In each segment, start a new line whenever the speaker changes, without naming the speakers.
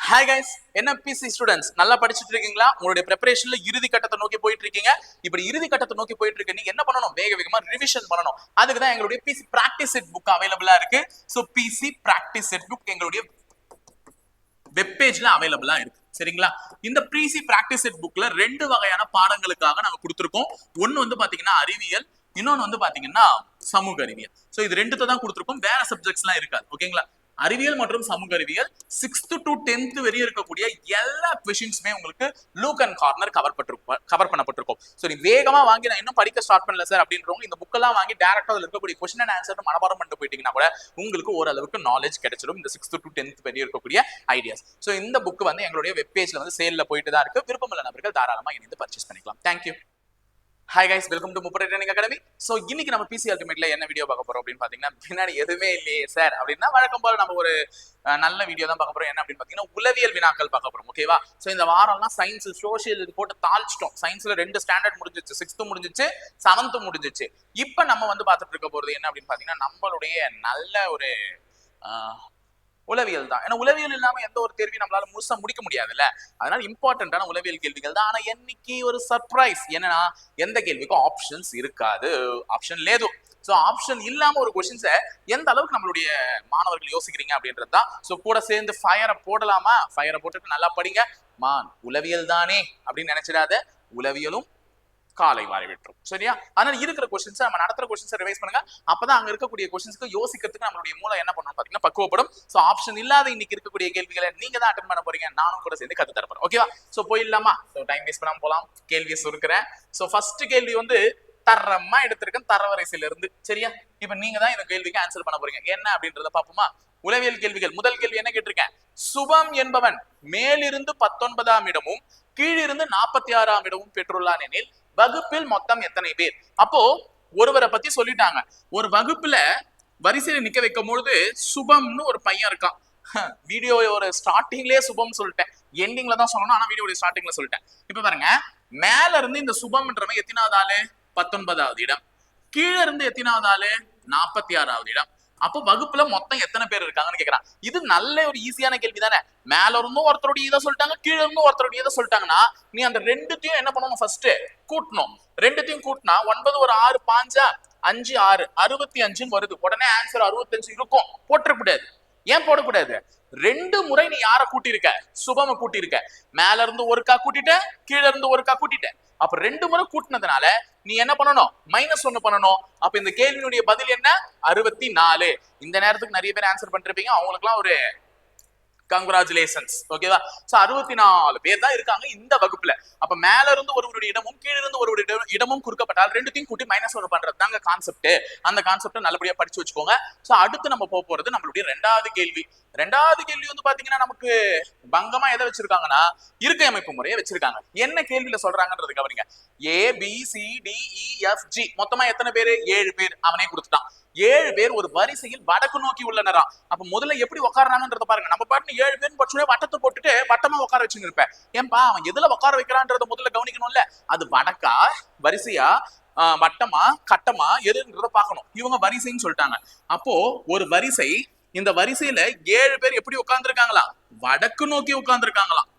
Hi guys, NMPC students நல்லா படிச்சுட்டு இருக்கீங்களா? உங்களுடைய ப்ரிப்பரேஷன்ல இறுதி கட்டத்தை நோக்கி போயிட்டு இருக்கீங்க. இப்படி இறுதி கட்டத்தை நோக்கி போயிட்டு இருக்க நீங்க என்ன பண்ணணும்? வேக வேகமா ரிவிஷன் பண்ணணும். அதுக்கு தான் எங்களுடைய PC பிராக்டிஸ் செட் புக் அவைலபிளா இருக்கு. So PC practice set book எங்களுடைய வெப் பேஜ்ல அவைலபிளா இருக்கு. சரிங்களா? இந்த PC பிராக்டிஸ் செட் புக்ல ரெண்டு வகையான பாடங்களுக்காக நாங்க கொடுத்திருக்கோம். ஒன்னு வந்து பாத்தீங்கன்னா அறிவியல், இன்னொன்னு வந்து பாத்தீங்கன்னா சமூக அறிவியல். சோ இது ரெண்டுத்தை தான் கொடுத்திருக்கோம். வேற சப்ஜெக்ட்ஸ் எல்லாம் இருக்காது. ஓகேங்களா? அறிவியல் மற்றும் சமூக அறிவியல் 6th to 10th வரையும் இருக்கக்கூடிய எல்லா கொஸ்டின்ஸுமே உங்களுக்கு லூக் அண்ட் கார்னர் கவர் பண்ணப்பட்டிருக்கும். ஸோ நீ வேகமா வாங்கி நான் இன்னும் படிக்க ஸ்டார்ட் பண்ணல சார் அப்படின்றவங்க இந்த புக்கெல்லாம் வாங்கி டேரக்டா அதில் இருக்கக்கூடிய கொஸ்டின் அண்ட் ஆன்சர் மனப்பாடம் பண்ணிட்டு போயிட்டீங்கன்னா கூட உங்களுக்கு ஓரளவுக்கு நாலேஜ் கிடைச்சிடும். இந்த 6th to 10th வரையும் இருக்கக்கூடிய ஐடியாஸ். ஸோ இந்த புக் வந்து எங்களுடைய வெப் பேஜ்ல வந்து சேல்ல போயிட்டு தான் இருக்கு. விருப்பமுள்ள நபர்கள் தாராளமா இணைந்து பர்ச்சேஸ் பண்ணிக்கலாம். Thank you. Hi guys, welcome to முப்படை ட்ரைனிங் அகாடமி. ஸோ இன்னைக்கு நம்ம PC அல்டிமேட்ல என்ன வீடியோ பார்க்க போறோம் அப்படின்னு பாத்தீங்கன்னா, பின்னாடி எதுவுமே இல்லையே சார் அப்படின்னா வழக்கம் போல நம்ம ஒரு நல்ல வீடியோ தான் பார்க்க போறோம். என்ன அப்படின்னு பாத்தீங்கன்னா உளவியல் வினாக்கள் பார்க்க போறோம். ஓகேவா? ஸோ இந்த வாரம்லாம் சயின்ஸ் சோசியல் இது போட்டு தாழ்ச்சிட்டோம். சயின்ஸ்ல 2 ஸ்டாண்டர்ட் முடிஞ்சிச்சு, 6th முடிஞ்சிச்சு, 7th முடிஞ்சிச்சு. இப்போ நம்ம வந்து பார்த்துட்டு இருக்க போறது என்ன அப்படின்னு பாத்தீங்கன்னா நம்மளுடைய நல்ல ஒரு உளவியல் தான். ஏன்னா உளவியல் இல்லாம எந்த ஒரு தேர்வையும் நம்மளால முழுசா முடிக்க முடியாதுல்ல. அதனால இம்பார்ட்டன்டான உளவியல் கேள்விகள் தான். ஆனா இன்னைக்கு ஒரு சர்ப்ரைஸ் என்னன்னா, எந்த கேள்விக்கும் ஆப்ஷன்ஸ் இருக்காது, ஆப்ஷன் லேது. ஸோ ஆப்ஷன் இல்லாம ஒரு கொஸ்டின்ஸை எந்த அளவுக்கு நம்மளுடைய மாணவர்கள் யோசிக்கிறீங்க அப்படின்றது தான். ஸோ கூட சேர்ந்து ஃபயரை போடலாமா? ஃபயரை போட்டுட்டு நல்லா படிங்க. உளவியல் தானே அப்படின்னு நினைச்சிடாத, உளவியலும் காலை வாரி விட்டுரும். சரியா? அதனால இருக்கிற கொஸ்டின்ஸ் நம்ம நடத்துற கொஸ்டின்ஸ் ரிவைஸ் பண்ணுங்க. அப்பதான் அங்க இருக்கக்கூடிய கொஸ்டின்ஸ்க்கு யோசிக்கிறதுக்கு நம்மளுடைய மூளை என்ன பண்ணணும் பாத்தீங்கன்னா பக்குவப்படும். சோ ஆப்ஷன் இல்லாத இன்னைக்கு இருக்கக்கூடிய கேள்விகளை நீங்க தான் அட்டெண்ட் பண்ண போறீங்க. நானும் கூட சேர்ந்து கத்து தரப்போறேன். ஓகேவா? சோ போயிடலாமா? சோ டைம் வேஸ்ட் பண்ணாம போலாம். கேள்வியை சுருக்கிறேன். சோ ஃபர்ஸ்ட் கேள்வி வந்து தரமா எடுத்திருக்கேன், தரவரிசையில இருந்து. சரியா? இப்ப நீங்க தான் இந்த கேள்விக்கு ஆன்சர் பண்ண போறீங்க. என்ன அப்படின்றத பாப்போமா? உளவியல் கேள்விகள். முதல் கேள்வி என்ன கேட்டிருக்கேன்? சுபம் என்பவன் மேலிருந்து 19ஆம் இடமும் கீழிருந்து 46ஆம் இடமும் பெற்றுள்ளான் எனில் வகுப்பில் மொத்தம் எத்தனை பேர்? அப்போ ஒருவரை பத்தி சொல்லிட்டாங்க. ஒரு வகுப்புல வரிசையில நிக்க வைக்கும் பொழுது சுபம்னு ஒரு பையன் இருக்கான். வீடியோ ஒரு ஸ்டார்டிங்லயே சுபம் சொல்லிட்டேன், எண்டிங்ல தான் சொல்லணும். ஆனா வீடியோ ஸ்டார்டிங்ல சொல்லிட்டேன். இப்ப பாருங்க, மேல இருந்து இந்த சுபம்ன்றவன் எத்தனாவது ஆளு? 19வது இடம். கீழே இருந்து எத்தனாவது ஆளு? 46வது இடம். அப்போ வகுப்புல மொத்தம் எத்தனை பேர் இருக்காங்கன்னு கேக்குறான். இது நல்ல ஒரு ஈஸியான கேள்வி தானே. மேல இருந்தும் ஒருத்தருடைய இதை சொல்லிட்டாங்க, கீழே இருந்தும் ஒருத்தருடைய இதை சொல்லிட்டாங்கன்னா நீ அந்த ரெண்டுத்தையும் என்ன பண்ணணும்? ஃபர்ஸ்ட் கூட்டணும். ரெண்டுத்தையும் கூட்டினா 9 ஒரு 6 5 5 6 65 வருது. உடனே ஆன்சர் 65 இருக்கும். போட்டக்கூடாது. ஏன் போடக்கூடாது? 2 முறை நீ யார கூட்டியிருக்க? சுபம கூட்டியிருக்க. மேல இருந்து ஒருக்கா கூட்டிட்ட, கீழே இருந்து ஒருக்கா கூட்டிட்ட. அப்ப 2 முறை கூட்டினதுனால நீ என்ன பண்ணணும்? -1 பண்ணணும். அப்ப இந்த கேள்வியினுடைய பதில் என்ன? 64. இந்த நேரத்துக்கு நிறைய பேர் ஆன்சர் பண்ணிருப்பீங்க. அவங்களுக்கு எல்லாம் ஒரு கங்க்ராச்சுலேஷன்ஸ். ஓகேவா? சோ 64 பேர் தான் இருக்காங்க இந்த வகுப்புல. அப்ப மேல இருந்து ஒருவருடைய இடமும் கீழே இருந்து ஒருவருடைய இடமும் குறுக்கப்பட்டால் ரெண்டுத்தையும் கூட்டி -1 பண்றது தாங்க கான்செப்ட். அந்த கான்செப்ட் நல்லபடியா படிச்சு வச்சுக்கோங்க. சோ அடுத்து நம்ம போறது நம்மளுடைய 2வது கேள்வி. 2வது கேள்வி வந்து பாத்தீங்கன்னா நமக்கு பங்கமா எதை வச்சிருக்காங்கன்னா இருக்கை அமைப்பு முறையை வச்சிருக்காங்க. என்ன கேள்வியில சொல்றாங்கன்றது கவனிங்க. ABCDEFG மொத்தமா எத்தனை பேரு? 7 பேர். அவனே கொடுத்துட்டான். 7 பேர் ஒரு வரிசையில் வடக்கு நோக்கி உள்ளனரா. அப்ப முதல்ல எப்படி உட்கார்றாங்கன்றத பாருங்க. நம்ம பாட்டு 7 பேர் படிச்சுனே வட்டத்தை போட்டுட்டு வட்டமா உட்கார வச்சுன்னு இருப்பேன். ஏன்பா அவன் எதுல உட்கார வைக்கிறான்றத முதல்ல கவனிக்கணும்ல. அது வடக்கா, வரிசையா, வட்டமா, கட்டமா, எதுன்றத பார்க்கணும். இவங்க வரிசைன்னு சொல்லிட்டாங்க. அப்போ ஒரு வரிசை, இந்த வரிசையில 7 பேர் எப்படி உட்கார்ந்துருக்காங்களா? வடக்கு நோக்கி உட்கார்ந்துருக்காங்களாம்.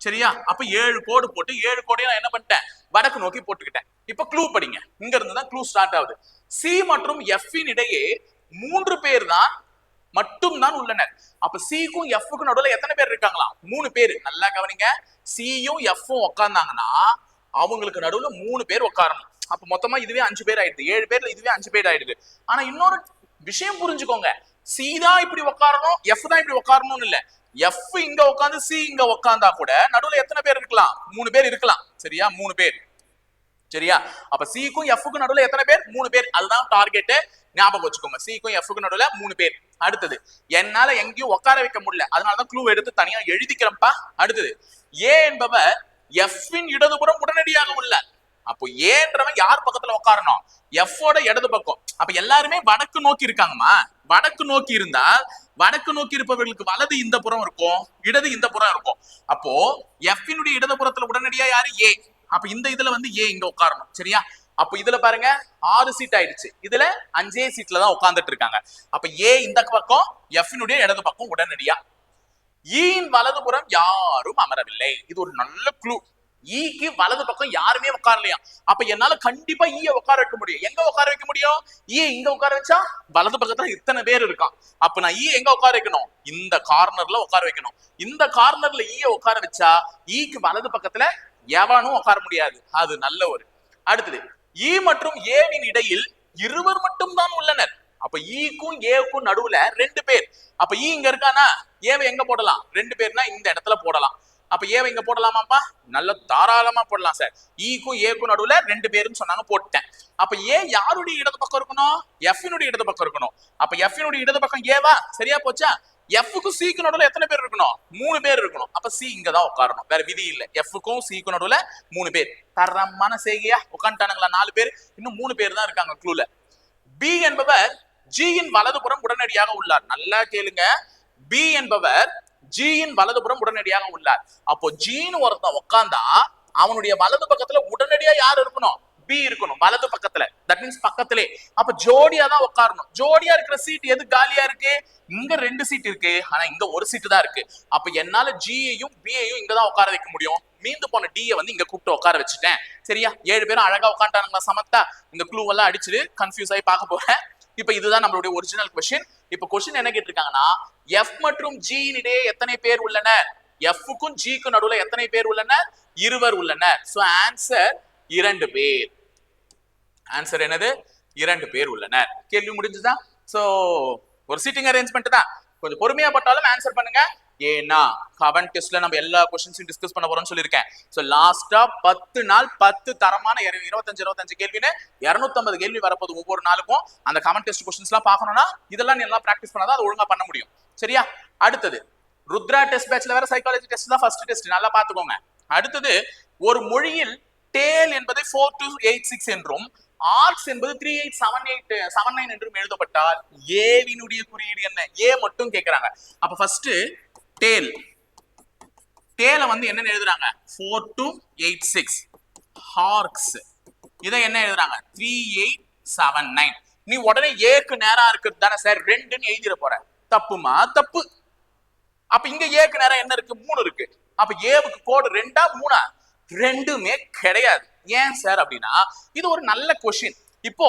சரியா? அப்ப 7 கோடு போட்டு 7 கோடையும் நான் என்ன பண்ணிட்டேன்? வடக்கு நோக்கி போட்டுக்கிட்டேன். இப்ப க்ளூ படிங்க. இங்க இருந்து தான் க்ளூ ஸ்டார்ட் ஆகுது. C மற்றும் F இன் இடையே 3 பேர் தான் மட்டும்தான் உள்ளனர். அப்ப C-க்கும் F-க்கும் நடுவுல எத்தனை பேர் இருக்காங்களா? 3 பேர். நல்லா கவனிங்க. C-யும் F-ம் உட்கார்ந்தாங்கன்னா அவங்களுக்கு நடுவுல 3 பேர் உட்காரணும். அப்ப மொத்தமா இதுவே 5 பேர் ஆயிடுது. 7 பேர்ல இதுவே 5 பேர் ஆயிடுது. ஆனா இன்னொரு விஷயம் புரிஞ்சுக்கோங்க. C தான் இப்படி உட்காரணும், F தான் இப்படி உட்காரணும்னு இல்ல. F இங்க உட்காந்து C இங்க உட்கார்ந்தா கூட நடுவுல எத்தனை பேர் இருக்கலாம்? 3 பேர் இருக்கலாம். சரியா? 3 பேர். சரியா? அப்ப C-க்கும் F-க்கும் நடுவுல எத்தனை பேர்? 3 பேர். அதுதான் டார்கெட். ஞாபகம் வச்சுக்கோங்க. C-க்கும் F-க்கும் நடுவுல 3 பேர். அடுத்தது, என்னால எங்கேயும் உட்கார வைக்க முடியல, அதனாலதான் க்ளூ எடுத்து தனியா எழுதிக்கிறப்பா. அடுத்தது, A என்பவர் F-இன் இடதுபுறம் உடனடியாக உள்ளார். அப்போ ஏன்றவன் யார் பக்கத்துல உட்காரணும்? F-ஓட இடது பக்கம். அப்ப எல்லாருமே வடக்கு நோக்கி இருக்காங்கம்மா. வடக்கு நோக்கி இருந்தால் வடக்கு நோக்கி இருப்பவர்களுக்கு வலது இந்த புறம் இருக்கும், இடது இந்த புறம் இருக்கும். அப்போ F-இனுடைய இடதுபுறத்துல உடனடியா யாரு? A. அப்ப இந்த இதுல வந்து A இங்க உட்காரணும். சரியா? அப்ப இதுல பாருங்க 6 சீட் ஆயிடுச்சு. இதுல 5 சீட்ல தான் உட்கார்ந்துட்டு இருக்காங்க. அப்ப A இந்த பக்கம், F-னுடைய இடது பக்கம் உடனடியா. ஈயின் வலதுபுறம் யாரும் அமரவில்லை. இது ஒரு நல்ல க்ளூ. ஈக்கு வலது பக்கம் யாருமே உட்காரலையா. அப்ப என்னால கண்டிப்பா ஈய உட்கார வைக்க முடியும். எங்க உட்கார வைக்க முடியும்? ஈ இங்க உட்கார வச்சா வலது பக்கத்துல இத்தனை பேர் இருக்கான். அப்ப நான் ஈ எங்க உட்கார வைக்கணும்? இந்த கார்னர்ல உட்கார வைக்கணும். இந்த கார்னர்ல ஈய உட்கார வச்சா ஈக்கு வலது பக்கத்துல எவனும் உட்கார முடியாது. அது நல்ல ஒரு. அடுத்தது, ஈ மற்றும் ஏவின் இடையில் இருவர் மட்டும் தான் உள்ளனர். அப்ப ஈக்கும் ஏவுக்கும் நடுவுல 2 பேர். அப்ப ஈ இங்க இருக்கானா, ஏவை எங்க போடலாம்? 2 பேர்னா இந்த இடத்துல போடலாம். அப்ப ஏவை இங்க போடலாமாப்பா? நல்ல தாராளமா போடலாம் சார். ஈக்கும் ஏக்கும் நடுவுல 2 பேருன்னு சொன்னாங்க, போட்டேன். அப்ப ஏ யாருடைய இடது பக்கம் இருக்கணும்? எஃப்னுடைய இடது பக்கம் இருக்கணும். அப்ப எஃப்னுடைய இடது பக்கம் ஏவா? சரியா போச்சா? எஃப்க்கும் சிக்கு நடுவுல எத்தனை பேர் இருக்கணும்? 3 பேர் இருக்கணும். அப்ப சி இங்க தான் உட்காரணும், வேற விதி இல்ல. எஃப்க்கும் சிக்கு நடுவுல 3 பேர். தரமான செய்கையா உட்காந்துட்டானுங்களா 4 பேர். இன்னும் 3 பேர் தான் இருக்காங்க க்ளூல. பி என்பவர் ஜியின் வலதுபுறம் உடனடியாக உள்ளார். நல்லா கேளுங்க. பி என்பவர் ஜியின் வலதுபுறம் உடனடியாக உள்ளார். அப்போ ஜின்னு ஒருத்தன் உட்கார்ந்தா அவனுடைய வலது பக்கத்துல உடனடியா யார் இருக்கணும்? பி இருக்கணும் வலது பக்கத்துல. தட் மீன்ஸ் பக்கத்திலே. அப்ப ஜோடியா தான் உட்காரணும். ஜோடியா இருக்கிற சீட் எது காலியா இருக்கு? இங்க 2 சீட் இருக்கு, ஆனா இங்க ஒரு சீட் தான் இருக்கு. அப்ப என்னால ஜியையும் பியையும் இங்க தான் உட்கார வைக்க முடியும். மீந்து போன டியை வந்து இங்க கூப்பிட்டு உட்கார வச்சுட்டேன். சரியா? 7 பேரும் அழகா உட்காந்துட்டானுங்களா சமத்தா? இந்த க்ளூ எல்லாம் அடிச்சுட்டு கன்ஃபியூஸ் ஆகி பார்க்க போறேன். இப்ப இதுதான் நம்மளுடைய ஒரிஜினல் கொஸ்டின். இப்ப கொஸ்டின் என்ன கேட்டிருக்காங்கன்னா, எஃப் மற்றும் ஜி இடையே எத்தனை பேர் உள்ளனர்? எஃப்க்கும் ஜிக்கும் நடுவுல எத்தனை பேர் உள்ளனர்? இருவர் உள்ளனர். சோ ஆன்சர் 2 பேர். ஆன்சர் என்னது? 2 பேர் உள்ளனர். கேள்வி முடிஞ்சுதா? சோ ஒரு சீட்டிங் அரேஞ்ச்மெண்ட் தான். கொஞ்சம் பொறுமையா பட்டாலும் ஆன்சர் பண்ணுங்க. ஏன்னா கவன் டெஸ்ட்ல நம்ம எல்லா क्वेश्चंसையும் டிஸ்கஸ் பண்ண போறோம்னு சொல்லியிருக்கேன். சோ லாஸ்டா 10 நாள் 10 தரமான 25 கேள்வின்னு 250 கேள்வி வரப்போகுது ஒவ்வொரு நாளுக்கும். அந்த கவன் டெஸ்ட் क्वेश्चंसலாம் பார்க்கணும்னா இதெல்லாம் நீ எல்லாம் பிராக்டிஸ் பண்ணாதான் அது ஒழுங்கா பண்ண முடியும். சரியா? அடுத்தது, ருத்ரா டெஸ்ட் பேட்ச்ல வேற சைக்காலஜி டெஸ்ட் தான் ஃபர்ஸ்ட் டெஸ்ட், நல்லா பாத்துக்கோங்க. அடுத்தது, ஒரு மொழியில் டேல் என்பதை 4286 என்றும் ஆர்க்ஸ் என்பது 387879 என்றும் எழுதப்பட்டால் ஏவினுடைய குறியீடு என்ன? ஏ மட்டும் கேக்குறாங்க. அப்ப ஃபர்ஸ்ட் டேல், டேல வந்து என்ன எழுதுறாங்க? 4286. ஹார்க்ஸ் இதை என்ன எழுதுறாங்க? 3879. நீ உடனே ஏக்கு நேரா இருக்கிறது தானே சார் 2ன்னு எழுதிட போற. தப்புமா? தப்பு. அப்ப இங்க ஏக்கு நேரம் என்ன இருக்கு? 3 இருக்கு. அப்ப ஏவுக்கு கோடு 2ஆ 3ஆ? 2மே கிடையாது. ஏன் சார் அப்படின்னா இது ஒரு நல்ல கொஸ்டின். இப்போ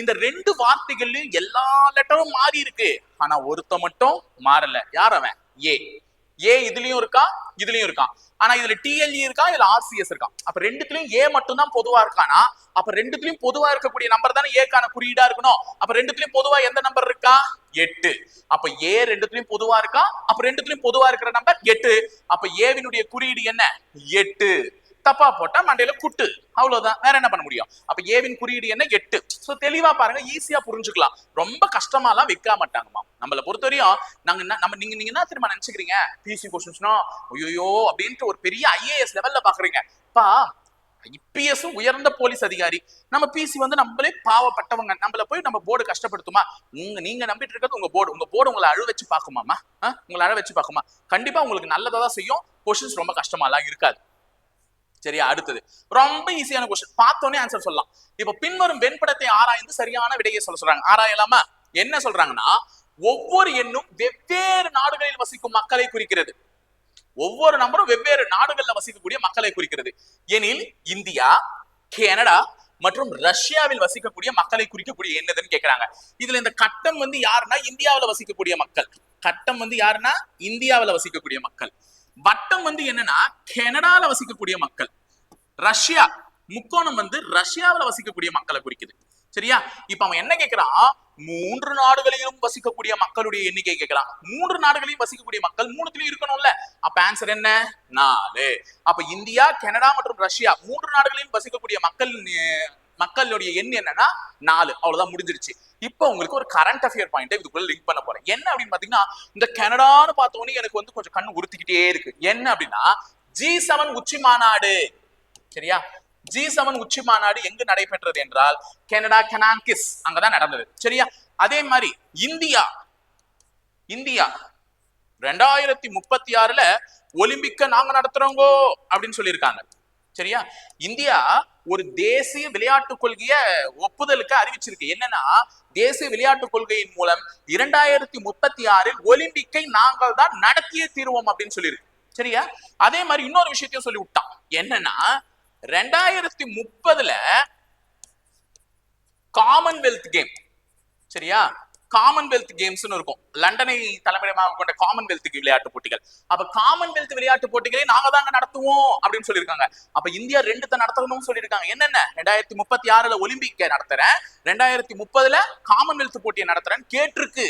இந்த 2 வார்த்தைகள்லயும் எல்லா லெட்டரும் மாறி இருக்கு, ஆனா ஒருத்த மட்டும் மாறல. யார் அவன்? ஏ. ஏ இதுலயும் இருக்கா, இதுலயும் இருக்கான். ஆனா இதுல டிஎல்இ இருக்கா, இதுல ஆர்சிஎஸ் இருக்கா. அப்ப ரெண்டுத்துலயும் ஏ மட்டும் தான் பொதுவா இருக்கானா? அப்ப ரெண்டுத்துலயும் பொதுவா இருக்கக்கூடிய நம்பர் தானே ஏக்கான குறியீடா இருக்கணும். அப்ப ரெண்டுத்துலயும் பொதுவா எந்த நம்பர் இருக்கா? 8. அப்ப ஏ ரெண்டுத்துலயும் பொதுவா இருக்கா. அப்ப ரெண்டுத்துலயும் பொதுவா இருக்கிற நம்பர் 8. அப்ப ஏவினுடைய குறியீடு என்ன? 8. தப்பா போட்டா மண்டையில குட்டு, அவ்வளவுதான். வேற என்ன பண்ண முடியும்? அப்ப ஏவின் குறியீடு என்ன? 8. சோ தெளிவா பாருங்க, ஈஸியா புரிஞ்சுக்கலாம். ரொம்ப கஷ்டமா எல்லாம் வைக்க மாட்டாங்கம்மா. நம்மள பொறுத்தவரையும் நீங்க என்ன தெரியுமா நினைச்சுக்கிறீங்க? பிசி क्वेश्चंसனா ஐயோ அப்படின்ட்டு ஒரு பெரிய ஐஏஎஸ் லெவல்ல பாக்குறீங்க. பா ஐபிஎஸ் உயர்ந்த போலீஸ் அதிகாரி. நம்ம பிசி வந்து நம்மளே பாவப்பட்டவங்க. நம்மள போய் நம்ம போர்டு கஷ்டப்படுத்துமா? நீங்க நம்பிட்டு இருக்கிறது உங்க போர்டு உங்களை அழ வச்சு பாக்குமாமா? உங்களை அழ வச்சு பாக்குமா? கண்டிப்பா உங்களுக்கு நல்லதா தான் செய்யும். क्वेश्चंस ரொம்ப கஷ்டமா எல்லாம் இருக்காது. சரியா? அடுத்தது ரொம்ப ஈஸியான क्वेश्चन, பார்த்தோன்னே ஆன்சர் சொல்லலாம். இப்ப பின்வரும் வெண்படத்தை ஆராய்ந்து சரியான விடையை சொல்றாங்க. ஆராயலாமா? என்ன சொல்றாங்கன்னா, ஒவ்வொரு எண்ணும் வெவ்வேறு நாடுகளில் வசிக்கும் மக்களை குறிக்கிறது. ஒவ்வொரு நம்பரும் வெவ்வேறு நாடுகள்ல வசிக்கக்கூடிய மக்களை குறிக்கிறது. எனில் இந்தியா, கனடா மற்றும் ரஷ்யாவில் வசிக்கக்கூடிய மக்களை குறிக்கக்கூடிய என்னதுன்னு கேக்குறாங்க. இதுல இந்த கட்டம் வந்து யாருன்னா இந்தியாவில வசிக்கக்கூடிய மக்கள். கட்டம் வந்து யாருன்னா இந்தியாவில வசிக்கக்கூடிய மக்கள். வட்டம் வந்து என்னன்னா கனடால வசிக்கக்கூடிய மக்கள். ரஷ்யா முக்கோணம் வந்து ரஷ்யாவில வசிக்கக்கூடிய மக்களை குறிக்குது. சரியா? இப்ப அவன் என்ன கேட்கிறான்? 3 நாடுகளிலும் வசிக்கக்கூடிய மக்களுடைய எண்ணிக்கை கேட்கிறான். 3 நாடுகளிலும் வசிக்கக்கூடிய மக்கள் 3த்துலயும் இருக்கணும்ல. அப்ப ஆன்சர் என்ன? 4. அப்ப இந்தியா, கனடா மற்றும் ரஷ்யா 3 நாடுகளிலும் வசிக்கக்கூடிய மக்களுடைய எண் என்னன்னா 4. அவ்வளவுதான், முடிஞ்சிருச்சு. இப்ப உங்களுக்கு ஒரு கரண்ட் அஃபேர் பாயிண்ட் இதுக்குள்ள லிங்க் பண்ண போறேன். என்ன அப்படின்னு பாத்தீங்கன்னா, இந்த கனடான்னு பார்த்தோன்னே எனக்கு வந்து கொஞ்சம் கண்ணு உறுத்திக்கிட்டே இருக்கு. என்ன அப்படின்னா, G7 உச்சி மாநாடு. சரியா? G7 உச்சி மாநாடு எங்கு நடைபெற்றது என்றால் கனடா கனான்கிஸ், அங்கதான் நடந்தது. சரியா? அதே மாதிரி இந்தியா 2036ல ஒலிம்பிக்க நாங்க நடத்துறோங்கோ அப்படின்னு சொல்லியிருக்காங்க. சரியா? இந்தியா ஒரு தேசிய விளையாட்டு கொள்கைய ஒப்புதலுக்கு அறிவிச்சிருக்கு. என்னன்னா, தேசிய விளையாட்டு கொள்கையின் மூலம் 2036 ஒலிம்பிக்கை நாங்கள் தான் நடத்தியே தீர்வோம் அப்படின்னு சொல்லியிருக்கு. சரியா? அதே மாதிரி இன்னொரு விஷயத்தையும் சொல்லி விட்டான். என்னன்னா, 2030 காமன்வெல்த் கேம், சரியா, காமன்வெல்த் கேம்ஸ் இருக்கும், லண்டனை தலைமையிடமாக கொண்ட காமன்வெல்த் விளையாட்டு போட்டிகள். அப்ப காமன்வெல்த் விளையாட்டு போட்டிகளை நாங்க தாங்க நடத்துவோம் அப்படின்னு சொல்லியிருக்காங்க. அப்ப இந்தியா 2 நடத்தணும்னு சொல்லியிருக்காங்க. என்னென்ன? 2036 ஒலிம்பிக்க நடத்துறேன், 2030 காமன்வெல்த் போட்டியை நடத்துறேன்னு கேட்டிருக்கு.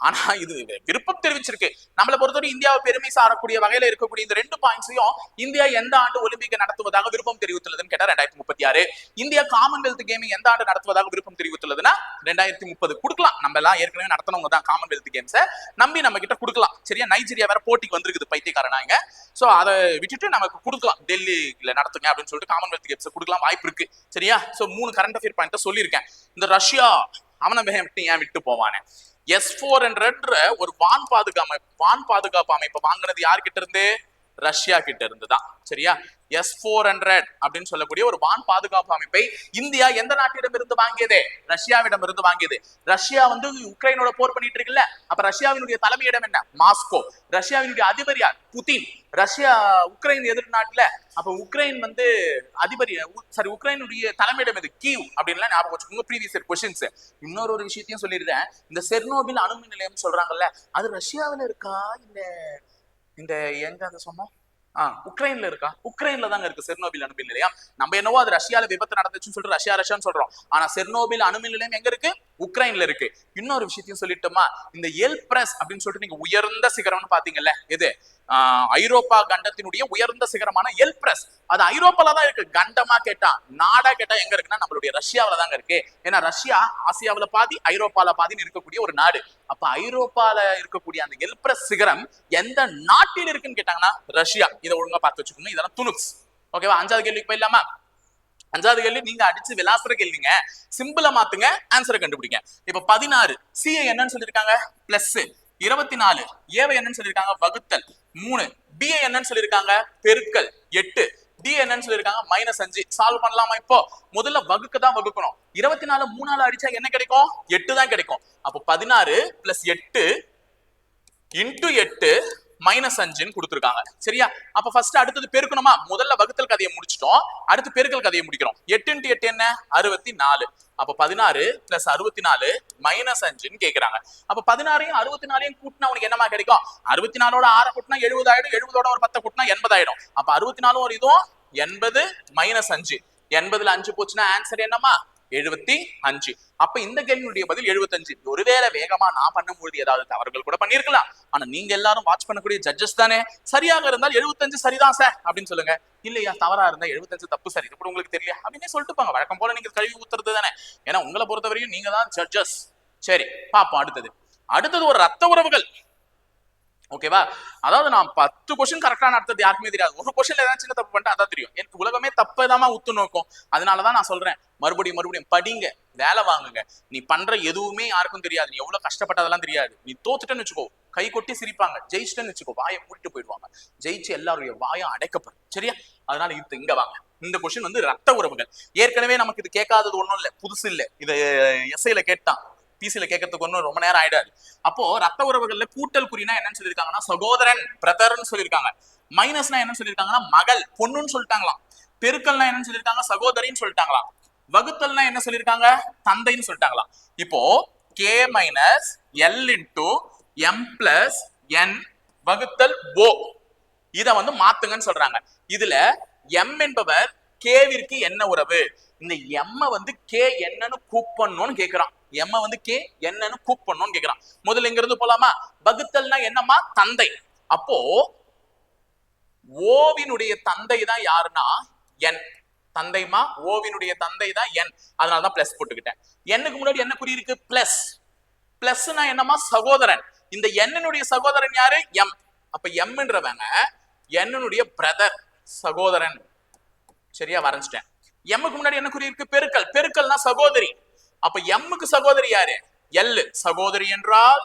ஆனா இது விருப்பம் தெரிவிச்சிருக்கு. நம்மளை பொறுத்தவரை இந்தியாவை பெருமை சாரக்கூடிய வகையில இருக்கக்கூடிய இந்த 2 பாயிண்ட்ஸையும் இந்தியா எந்த ஆண்டு ஒலிம்பிக்கை நடத்துவதாக விருப்பம் தெரிவித்துள்ளதுன்னு கேட்டா 2036. இந்தியா காமன்வெல்த் கேமிங் எந்த ஆண்டு நடத்துவதாக விருப்பம் தெரிவித்துள்ளதுன்னா 2030. கொடுக்கலாம், நம்ம எல்லாம் ஏற்கனவே நடத்தனவங்க தான் காமன்வெல்த் கேம்ஸை, நம்பி நம்ம கிட்ட கொடுக்கலாம். சரியா? நைஜீரியா வேற போட்டிக்கு வந்திருக்குது பைத்தியக்காரனாங்க. சோ அதை விட்டுட்டு நமக்கு கொடுக்கலாம், டெல்லியில நடத்துங்க அப்படின்னு சொல்லிட்டு காமன்வெல்த் கேம்ஸ் கொடுக்கலாம், வாய்ப்பு இருக்கு. சரியா? சோ 3 கரண்ட் அஃபேர் பாயிண்ட் சொல்லியிருக்கேன். இந்த ரஷ்யா அவனை ஏன் விட்டு போவானே. S-400 ஒரு வான் பாதுகாப்பு அமைப்பை வாங்கினது யார்கிட்ட இருந்து? ரஷ்யா கிட்ட இருந்துதான். சரியா? S-400 அப்படின்னு சொல்லக்கூடிய ஒரு வான் பாதுகாப்பு அமைப்பை இந்தியா எந்த நாட்டிடம் இருந்து வாங்கியது? ரஷ்யாவிடம் இருந்து வாங்கியது. ரஷ்யா உக்ரைனோட போர் பண்ணிட்டு இருக்குல்ல, அப்ப ரஷ்யாவினுடைய தலைமையிடம் என்ன? மாஸ்கோ. ரஷ்யாவினுடைய அதிபர் யார்? புதின். ரஷ்யா உக்ரைன் எதிர் நாட்டுல, அப்ப உக்ரைன் அதிபர் உக்ரைனுடைய தலைமையிடம் எது? கீவ் அப்படின்லாம் ஞாபகம் வச்சுக்கோங்க. Previous questions. இன்னொரு விஷயத்தையும் சொல்லிடுறேன். இந்த செர்னோபில் அணுமின் நிலையம் சொல்றாங்கல்ல, அது ரஷ்யாவில இருக்கா இல்ல இந்த எங்க அதை சொன்னோம்? உக்ரைன்ல இருக்கா? உக்ரைன்ல தாங்க இருக்கு செர்னோபில் அணுமின் நிலையம். நம்ம என்னவோ அது ரஷ்யால விபத்து நடந்துச்சுன்னு சொல்லிட்டு ரஷ்யான்னு சொல்றோம். ஆனா செர்னோபில் அணுமின் நிலையம் எங்க இருக்கு? உக்ரைன்ல இருக்கு. இன்னொரு விஷயத்தையும் சொல்லிட்டோமா, இந்த எல்பிரஸ் அப்படின்னு சொல்லிட்டு நீங்க உயர்ந்த சிகரம்னு பாத்தீங்கல்ல, எது? ஐரோப்பா கண்டத்தினுடைய உயர்ந்த சிகரமான எல்பிரஸ், அது ஐரோப்பால தான் இருக்கு. கண்டமா கேட்டா, நாடா கேட்டா எங்க இருக்குன்னா நம்மளுடைய ரஷ்யாவில தாங்க இருக்கு. ஏன்னா ரஷ்யா ஆசியாவில பாதி, ஐரோப்பால பாதின்னு இருக்கக்கூடிய ஒரு நாடு. அப்ப ஐரோப்பால இருக்கக்கூடிய அந்த எல்பிரஸ் சிகரம் எந்த நாட்டில் இருக்குன்னு கேட்டாங்கன்னா ரஷ்யா. இதை ஒழுங்கா பார்த்து வச்சுக்கோங்க. இதெல்லாம் துணுக்ஸ். ஓகேவா? 5வது கேள்விக்கு போயிடலாமா? 5வது கேள்வி நீங்க அடிச்சு விளாசுற கேள்விங்க. சிம்பிளா மாத்துங்க, ஆன்சரை கண்டுபிடிங்க. இப்ப 16 சி என்னன்னு சொல்லிருக்காங்க? பிளஸ். 24 ஏவை என்னன்னு சொல்லிருக்காங்க? வகுத்தல். 3 பி என்னன்னு சொல்லிருக்காங்க? பெருக்கல். 8 டி என்னன்னு சொல்லிருக்காங்க? -5. சால்வ் பண்ணலாமா? இப்போ முதல்ல வகுக்க தான் வகுக்கணும். 24 3ஆல அடிச்சா என்ன கிடைக்கும்? 8 தான் கிடைக்கும். அப்போ 16 + 8 × 8 -5 கொடுத்துருக்காங்க. சரியா? அப்ப ஃபர்ஸ்ட் அடுத்தது பெருக்கணுமா? முதல்ல வகுத்தல் கதையை முடிச்சிட்டோம், அடுத்து பெருக்கல் கதையை முடிக்கிறோம். 8 × 8 என்ன? 64. அப்ப 16 + 64 -5 கேக்குறாங்க. அப்ப 16ஐயும் 64ஐயும் கூட்டினா உனக்கு என்னமா கிடைக்கும்? 64ஓட 6 கூட்டினா 70 ஆயிடும், 70ஓட ஒரு 10 கூட்டினா 80 ஆயிடும். அப்ப 64 ஒரு இதுவும் 80 -5. 80ல 5 போச்சுன்னா ஆன்சர் என்னமா? 75. அப்ப இந்த கேள்வியுடைய பதில் 75. ஒருவேளை வேகமா நான் பண்ணும்போது ஏதாவது தவறுகள் கூட பண்ணிருக்கலாம். ஆனா நீங்க எல்லாரும் வாட்ச் பண்ணக்கூடிய ஜட்ஜஸ் தானே. சரியாக இருந்தால் 75 சரிதான் சார் அப்படின்னு சொல்லுங்க. இல்லையா தவறா இருந்தா 75 தப்பு சார், இது கூட உங்களுக்கு தெரியல அப்படின்னு சொல்லிட்டு போங்க. வழக்கம் போல நீங்க கழுவி ஊத்துறது தானே. ஏன்னா உங்களை பொறுத்தவரையும் நீங்க தான் ஜட்ஜஸ். சரி பாப்போம். அடுத்தது ஒரு ரத்த உறவுகள். ஓகேவா? அதாவது நான் 10 கொஸ்டின் கரெக்டா நடத்தது யாருக்குமே தெரியாது. ஒரு கொஸ்டின்ல ஏதாவது சின்ன தப்பு பண்ணிட்டு அதான் தெரியும். எனக்கு உலகமே தப்பதாமா உத்து நோக்கும். அதனாலதான் நான் சொல்றேன், மறுபடியும் படிங்க, வேலை வாங்குங்க. நீ பண்ற எதுவுமே யாருக்கும் தெரியாது. நீ எவ்வளவு கஷ்டப்பட்டதெல்லாம் தெரியாது. நீ தோத்துட்டேன்னு வச்சுக்கோ, கை கொட்டி சிரிப்பாங்க. ஜெயிச்சிட்டேன்னு வச்சுக்கோ, வாயை மூடிட்டு போயிடுவாங்க. ஜெயிச்சு எல்லாருடைய வாயம் அடைக்கப்படும். சரியா? அதனால இங்க வாங்க. இந்த கொஸ்டின் ரத்த உறவுகள். ஏற்கனவே நமக்கு இது கேட்காதது ஒண்ணும் இல்ல, புதுசு இல்ல. இத எஸ்ஐல கேட்டான், பிசில கேட்கறதுக்கு ஒன்னும் ரொம்ப நேரம் ஆயிடாது. அப்போ ரத்த உறவுகள்ல கூட்டல் குறினா என்னன்னு சொல்லிருக்காங்கன்னா சகோதரன், பிரதர்ன்னு சொல்லிருக்காங்க. மைனஸ்னா என்ன சொல்லிருக்காங்கன்னா மகள், பொண்ணுன்னு சொல்லிட்டாங்களாம். பெருக்கல்னா என்னன்னு சொல்லிருக்காங்க? சகோதரின்னு சொல்லிட்டாங்களாம். வகுத்தல்னா என்ன சொல்லிருக்காங்க? தந்தைன்னு சொல்லிட்டாங்களாம். இப்போ k - l × m + n வகுத்தல் o இத மாத்துங்கன்னு சொல்றாங்க. இதுல m என்பவர் k-விற்கு என்ன உறவு? இந்த m k என்னன்னு கூப்பண்ணும்னு கேக்குறான். m k என்னன்னு கூப்பண்ணும்னு கேக்குறான். முதல்ல இங்க இருந்து போலாமா? வகுத்தல்னா என்னமா? தந்தை. அப்போ ஓவினுடைய தந்தை தான் யாருன்னா n. தந்தைமா ஓவினுடைய தந்தை தான் n. அதனாலதான் பிளஸ் போட்டுக்கிட்டேன். n-க்கு முன்னாடி என்ன குறி இருக்கு? பிளஸ். பிளஸ்னா என்னமா? சகோதரன். இந்த n-னுடைய சகோதரன் யாரு? m. அப்ப m-ன்றவங்க n-னுடைய பிரதர், சகோதரன். சரியா? வரைஞ்சிட்டேன். m-க்கு முன்னாடி என்ன குறி இருக்கு? பெருக்கல். பெருக்கல்னா சகோதரி. அப்ப m-க்கு சகோதரி யாரு? l. சகோதரி என்றால்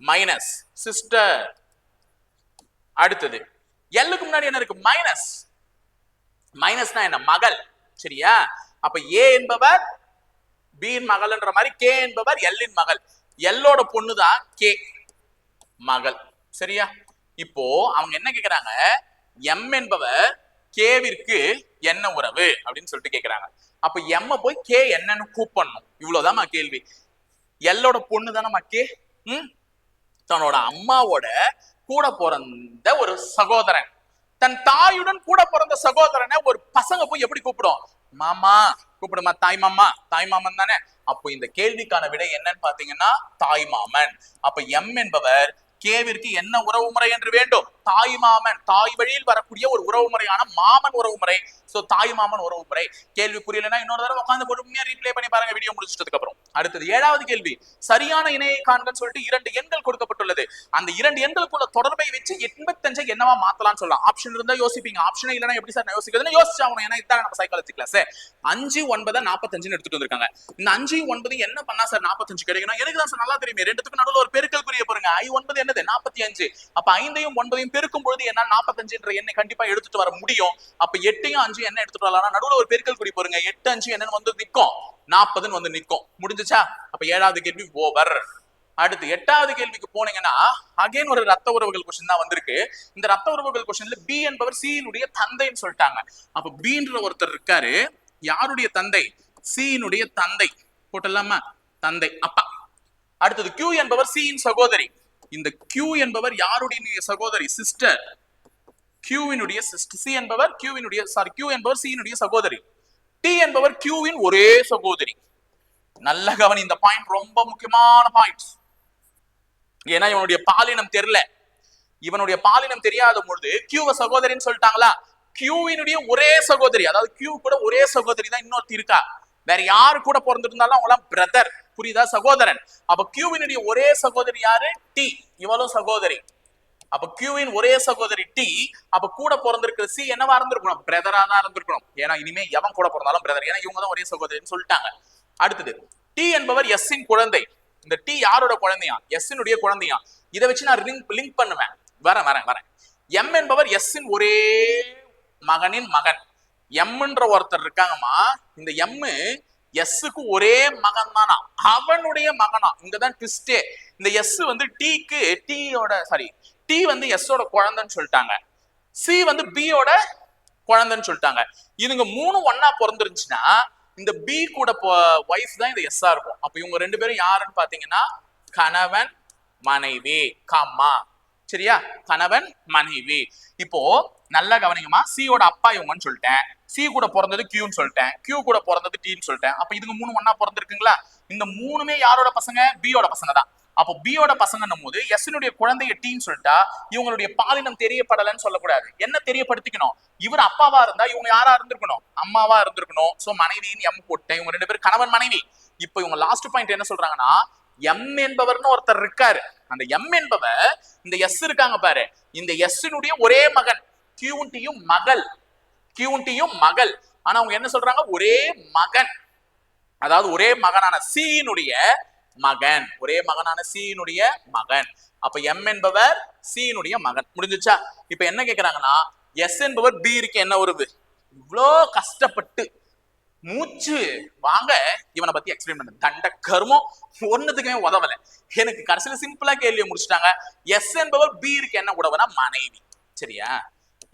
மைனஸ், சிஸ்டர். அடுத்தது l-க்கு முன்னாடி என்ன இருக்கு? மைனஸ். மைனஸ்னா என்ன? மகள். சரியா? அப்ப ஏ என்பவர் பி இன் மகள்ன்ற மாதிரி கே என்பவர் எல் இன் மகள். எல்லோட பொண்ணுதான் கே மகள். சரியா? இப்போ அவங்க என்ன கேக்குறாங்க, எம் என்பவர் கேவிற்கு என்ன உறவு அப்படின்னு சொல்லிட்டு கேக்குறாங்க. அப்ப எம்ம போய் கே என்னன்னு கூப்பிடணும். இவ்வளவுதான் கேள்வி. எல்லோட பொண்ணு தானே கே. தன்னோட அம்மாவோட கூட பிறந்த ஒரு சகோதரன், தன் தாயுடன் கூட பிறந்த சகோதரனை ஒரு பசங்க போய் எப்படி கூப்பிடும்? மாமா கூப்பிடுமா, தாய் மாமா, தாய் மாமன் தானே. அப்போ இந்த கேள்விக்கான விடை என்னன்னு பாத்தீங்கன்னா தாய் மாமன். அப்ப எம் என்பவர் கேவிற்கு என்ன உறவு முறை என்று வேண்டும்? தாய் மாமன், தாய் வழியில் வரக்கூடிய ஒரு உறவு முறையான மாமன் உறவு முறை. சோ தாய் மாமன் உறவு முறை. கேள்வி புரியலன்னா இன்னொரு தடவை உட்காந்து பொறுமையா ரீப்ளே பண்ணி பாருங்க வீடியோ முடிச்சிட்டதுக்கு அப்புறம். அடுத்தது 7வது கேள்வி. சரியான இணையை காண்கன்னு சொல்லிட்டு 2 எண்கள் கொடுக்கப்பட்டுள்ளது. அந்த 2 எண்களுக்குள்ள தொடர்பை வச்சு 85 என்னவா மாத்தலாம்னு சொல்லலாம். ஆப்ஷன் இருந்தா யோசிப்பீங்க, ஆப்ஷனே இல்லைன்னா எப்படி சார் யோசிக்கிறதுன்னு யோசிச்சாகணும். ஏன்னா இதான் நம்ம சைக்காலஜி கிளாஸ். 5 9 45 எடுத்துட்டு வந்திருக்காங்க. இந்த 5 9 என்ன பண்ணா சார் 45 கிடைக்கணும்? எனக்கு தான் சார் நல்லா தெரியுமே. ரெண்டுத்துக்கு நடுவுல ஒரு பெருக்கல் குறிய பாருங்க. I 9 என்னது 45. அப்ப 5ஐயும் 9ஐயும் பெருக்கும் பொழுது என்ன 45 என்ற எண்ணை கண்டிப்பா எடுத்துட்டு வர முடியும். அப்ப 8ஐயும் 5 என்ன எடுத்துட்டு வரலாம்? நடுவுல ஒரு பெருக்கல் குறி பாருங்க. 8 5 என்னன்னு வந்து நிக்கும், 40ன்னு வந்து நிக்கும். முடிஞ்சுச்சா? அப்ப 7வது கேள்வி ஓவர். அடுத்து 8வது கேள்விக்கு போனீங்கன்னா அகைன் ஒரு ரத்த உறவுகள் கொஸ்டின் தான் வந்திருக்கு. இந்த ரத்த உறவுகள் கொஸ்டின்ல பி என்பவர் சி னுடைய தந்தைன்னு சொல்லிட்டாங்க. அப்ப பின்ற ஒருத்தர் இருக்காரு. யாருடைய தந்தை? சி னுடைய தந்தை. போட்டலாமா? தந்தை, அப்பா. அடுத்தது Q என்பவர் C இன் சகோதரி. இந்த Q என்பவர் யாருடைய சகோதரி? சிஸ்டர். Q இனுடைய சிஸ்டர். C என்பவர் Q இனுடைய Q என்பவர் C இனுடைய சகோதரி. T என்பவர் Q இன் ஒரே சகோதரி. நல்ல கவனி, இந்த பாயிண்ட் ரொம்ப முக்கியமான பாயிண்ட். ஏன்னா இவனுடைய பாலினம் தெரியல. இவனுடைய பாலினம் தெரியாத பொழுது Q சகோதரின்னு சொல்லிட்டாங்களா? Q இனுடைய ஒரே சகோதரி, அதாவது Q கூட ஒரே சகோதரி தான் இன்னொருத்தி இருக்கா. வேற யாரு கூட பிறந்திருந்தாலும் அவங்களாம் பிரதர். புரியுதா? சகோதரன். அப்ப கியூவினுடைய ஒரே சகோதரி யாரு? டி. இவளும் சகோதரி. அப்ப கியூவின் ஒரே சகோதரி டி. அப்ப கூட பிறந்திருக்கிற சி என்னவா இருந்திருக்கணும்? பிரதரா தான் இருந்திருக்கணும். ஏன்னா இனிமே எவன் கூட பிறந்தாலும் பிரதர். ஏன்னா இவங்க தான் ஒரே சகோதரின்னு சொல்லிட்டாங்க. அடுத்தது டி என்பவர் எஸ் இன் குழந்தை. இந்த டி யாரோட குழந்தையா? எஸ் இனுடைய குழந்தையா. இதை வச்சு நான் லிங்க் பண்ணுவேன். வரேன். எம் என்பவர் எஸ் இன் ஒரே மகனின் மகன். எம்ன்ற ஒருத்தர் இருக்காங்கம்மா. இந்த எம் எஸ்க்கு ஒரே மகன் தானா, அவனுடைய மகனா. இங்கதான் ட்விஸ்டே. இந்த எஸ் வந்து டீக்கு டி வந்து எஸ்ஸோட குழந்தைன்னு சொல்லிட்டாங்க. சி வந்து பியோட குழந்தைன்னு சொல்லிட்டாங்க. இதுங்க 3 ஒன்னா பிறந்துருந்துச்சுன்னா இந்த பி கூட வைஃப் தான் இந்த எஸ்ஸா இருக்கும். அப்ப இவங்க 2 பேரும் யாருன்னு பாத்தீங்கன்னா கணவன் மனைவி. காமா, சரியா? கணவன் மனைவி. இப்போ நல்லா கவனிங்கம்மா. சியோட அப்பா இவங்கன்னு சொல்லிட்டேன். சி கூட பிறந்தது கியூன்னு சொல்லிட்டேன். கியூ கூட பிறந்தது டீன்னு சொல்லிட்டேன். அப்ப இதுங்க 3 ஒன்னா பிறந்திருக்குங்களா? இந்த 3மே யாரோட பசங்க? பியோட பசங்க தான். அப்போ பியோட பசங்கன்னும் போது எஸ்னுடைய குழந்தைய டீன்னு சொல்லிட்டா இவங்களுடைய பாலினம் தெரியப்படலன்னு சொல்லக்கூடாது. என்ன தெரியப்படுத்திக்கணும்? இவர் அப்பாவா இருந்தா இவங்க யாரா இருந்திருக்கணும்? அம்மாவா இருந்திருக்கணும். சோ மனைவின்னு எம் போட்டேன். இவங்க 2 பேரும் கணவன் மனைவி. இப்போ இவங்க லாஸ்ட் பாயிண்ட் என்ன சொல்றாங்கன்னா எம் என்பவர்னு ஒருத்தர் இருக்காரு. அந்த எம் என்பவர் இந்த எஸ் இருக்காங்க பாரு, இந்த எஸ்னுடைய ஒரே மகன். கியூன்டியும் மகள். கியூன்டியும் மகள். ஆனா அவங்க என்ன சொல்றாங்க? ஒரே மகன். அதாவது ஒரே மகனான சீனுடைய மகன். ஒரே மகனான சீனுடைய மகன். அப்ப எம் என்பவர் சீனுடைய மகன். முடிஞ்சுச்சா? இப்ப என்ன கேக்குறாங்கன்னா எஸ் என்பவர் பி இருக்கு என்ன உறவு? இவ்வளோ கஷ்டப்பட்டு மூச்சு வாங்க இவனை பத்தி எக்ஸ்பிளைன் பண்ண தண்ட கர்மம் ஒன்னதுக்குமே உதவல. எனக்கு கடைசியில சிம்பிளா கேள்வியை முடிச்சுட்டாங்க. எஸ் என்பவர் பி இருக்கு என்ன உறவுனா மனைவி. சரியா?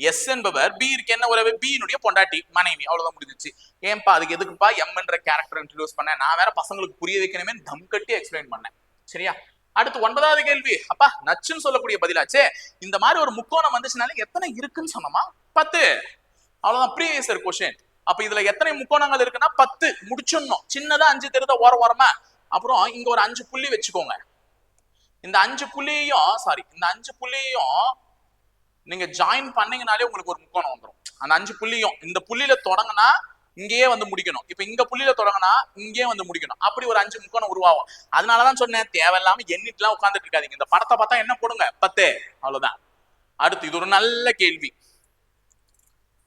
எஸ் என்பவர் பி இருக்கு என்ன உறவு? பியினுடைய பொண்டாட்டி மனைவி. அவ்வளவுதான் முடிஞ்சிச்சு. ஏன்பா அதுக்கு எதுக்குப்பா எம்ன்ற கேரக்டர் இன்ட்ரோடியூஸ் பண்ணேன்? நான் வேற பசங்களுக்கு புரிய வைக்கணுமே தம் கட்டி எக்ஸ்பிளைன் பண்ணேன். சரியா? அடுத்து 9வது கேள்வி. அப்பா நச்சுன்னு சொல்லக்கூடிய பதிலாச்சே. இந்த மாதிரி ஒரு முக்கோணம் வந்துச்சுனாலே எத்தனை இருக்குன்னு சொன்னோமா? 10. அவ்வளவுதான் ப்ரீவியஸ் இயர் क्वेश्चन. அப்ப இதுல எத்தனை முக்கோணங்கள் இருக்குன்னா 10 முடிச்சிடணும். சின்னதா 5 தெரியுதா ஓரமா? அப்புறம் இங்க ஒரு 5 புள்ளி வச்சுக்கோங்க. இந்த 5 புள்ளியையும் நீங்க ஜாயின் பண்ணீங்கனாலே உங்களுக்கு ஒரு முக்கோணம் வந்துடும். அந்த 5 புள்ளியும் இந்த புள்ளியில தொடங்கினா இங்கேயே வந்து முடிக்கணும். இப்ப இங்க புள்ளியில தொடங்கினா இங்கேயே வந்து முடிக்கணும். அப்படி ஒரு 5 முக்கோணம் உருவாகும். அதனாலதான் சொன்னேன் தேவையில்லாம எண்ணிட்டுலாம் உட்கார்ந்துட்டு இருக்காதீங்க. இந்த படத்தை பார்த்தா என்ன போடுங்க 10. அவ்வளவுதான். அடுத்து இது ஒரு நல்ல கேள்வி.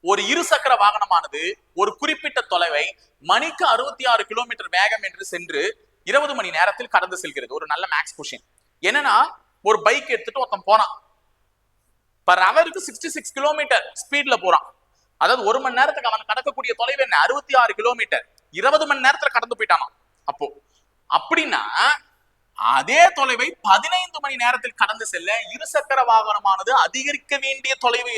ஒரு இருசக்கர வாகனமானது ஒரு குறிப்பிட்ட தொலைவை மணிக்கு 66 கிலோமீட்டர் வேகம் என்று சென்று 20 மணி நேரத்தில் கடந்து செல்கிறது. ஒரு நல்ல மேக்ஸ் கொஸ்டின். என்னன்னா ஒரு பைக் எடுத்துட்டு ஒருத்தன் போறான். பர் ஹவருக்கு 66 கிலோமீட்டர் ஸ்பீட்ல போறான். அதாவது 1 மணி நேரத்துக்கு அவன் கடக்கக்கூடிய தொலைவு என்ன? 66 கிலோமீட்டர். 20 மணி நேரத்துல கடந்து போயிட்டானா. அப்போ அப்படின்னா அதே தொலைவை 15 மணி நேரத்தில் கடந்து செல்ல இருசக்கர வாகனமானது அதிகரிக்க வேண்டிய தொலைவு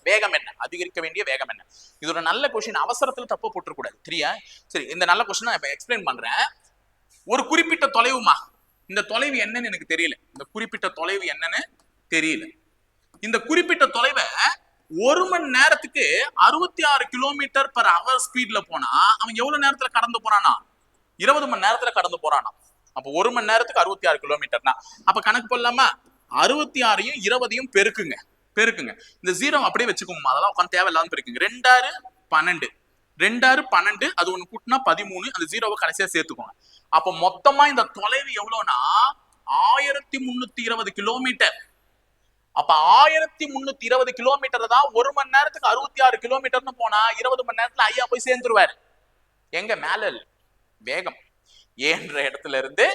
வேகம் என்ன? அதிகரிக்க வேண்டிய வேகம் என்ன? இது ஒரு நல்ல கொஸ்டின். அவசரத்துல தப்பு போட்டுறக்கூடாது. சரியா? சரி, இந்த நல்ல கொஸ்டின் நான் எக்ஸ்பிளைன் பண்றேன். ஒரு குறிப்பிட்ட தொலைவுமா, இந்த தொலைவு என்னன்னு எனக்கு தெரியல. இந்த குறிப்பிட்ட தொலைவு என்னன்னு தெரியல. இந்த குறிப்பிட்ட தொலைவை 1 மணி நேரத்துக்கு 66 கிலோமீட்டர் பர் அவர் ஸ்பீட்ல போனா அவன் எவ்வளவு நேரத்துல கடந்து போறானா? 20 மணி நேரத்துல கடந்து போறானா. அப்ப 1 மணி நேரத்துக்கு 66 கிலோமீட்டர்னா அப்ப கணக்கு போடலாமா? 66யும் 20யும் பெருக்குங்க. இந்த 0 அப்படியே வச்சுக்கோங்க. அதெல்லாம் உட்காந்து தேவையில்லாம பெருக்குங்க. 2 6 12, 2 6 12, அது ஒண்ணு கூட்டினா 13, அந்த 0வை கடைசியா சேர்த்துக்கோங்க. அப்ப மொத்தமா இந்த தொலைவு எவ்வளவுனா 1320 கிலோமீட்டர். அப்ப 1320 கிலோமீட்டர் தான் 1 மணி நேரத்துக்கு 66 கிலோமீட்டர்னு போனா 20 மணி நேரத்துல ஐயா போய் சேர்ந்துருவாரு. எங்க மேல வேகம் ஏன்ற இடத்துல இருந்து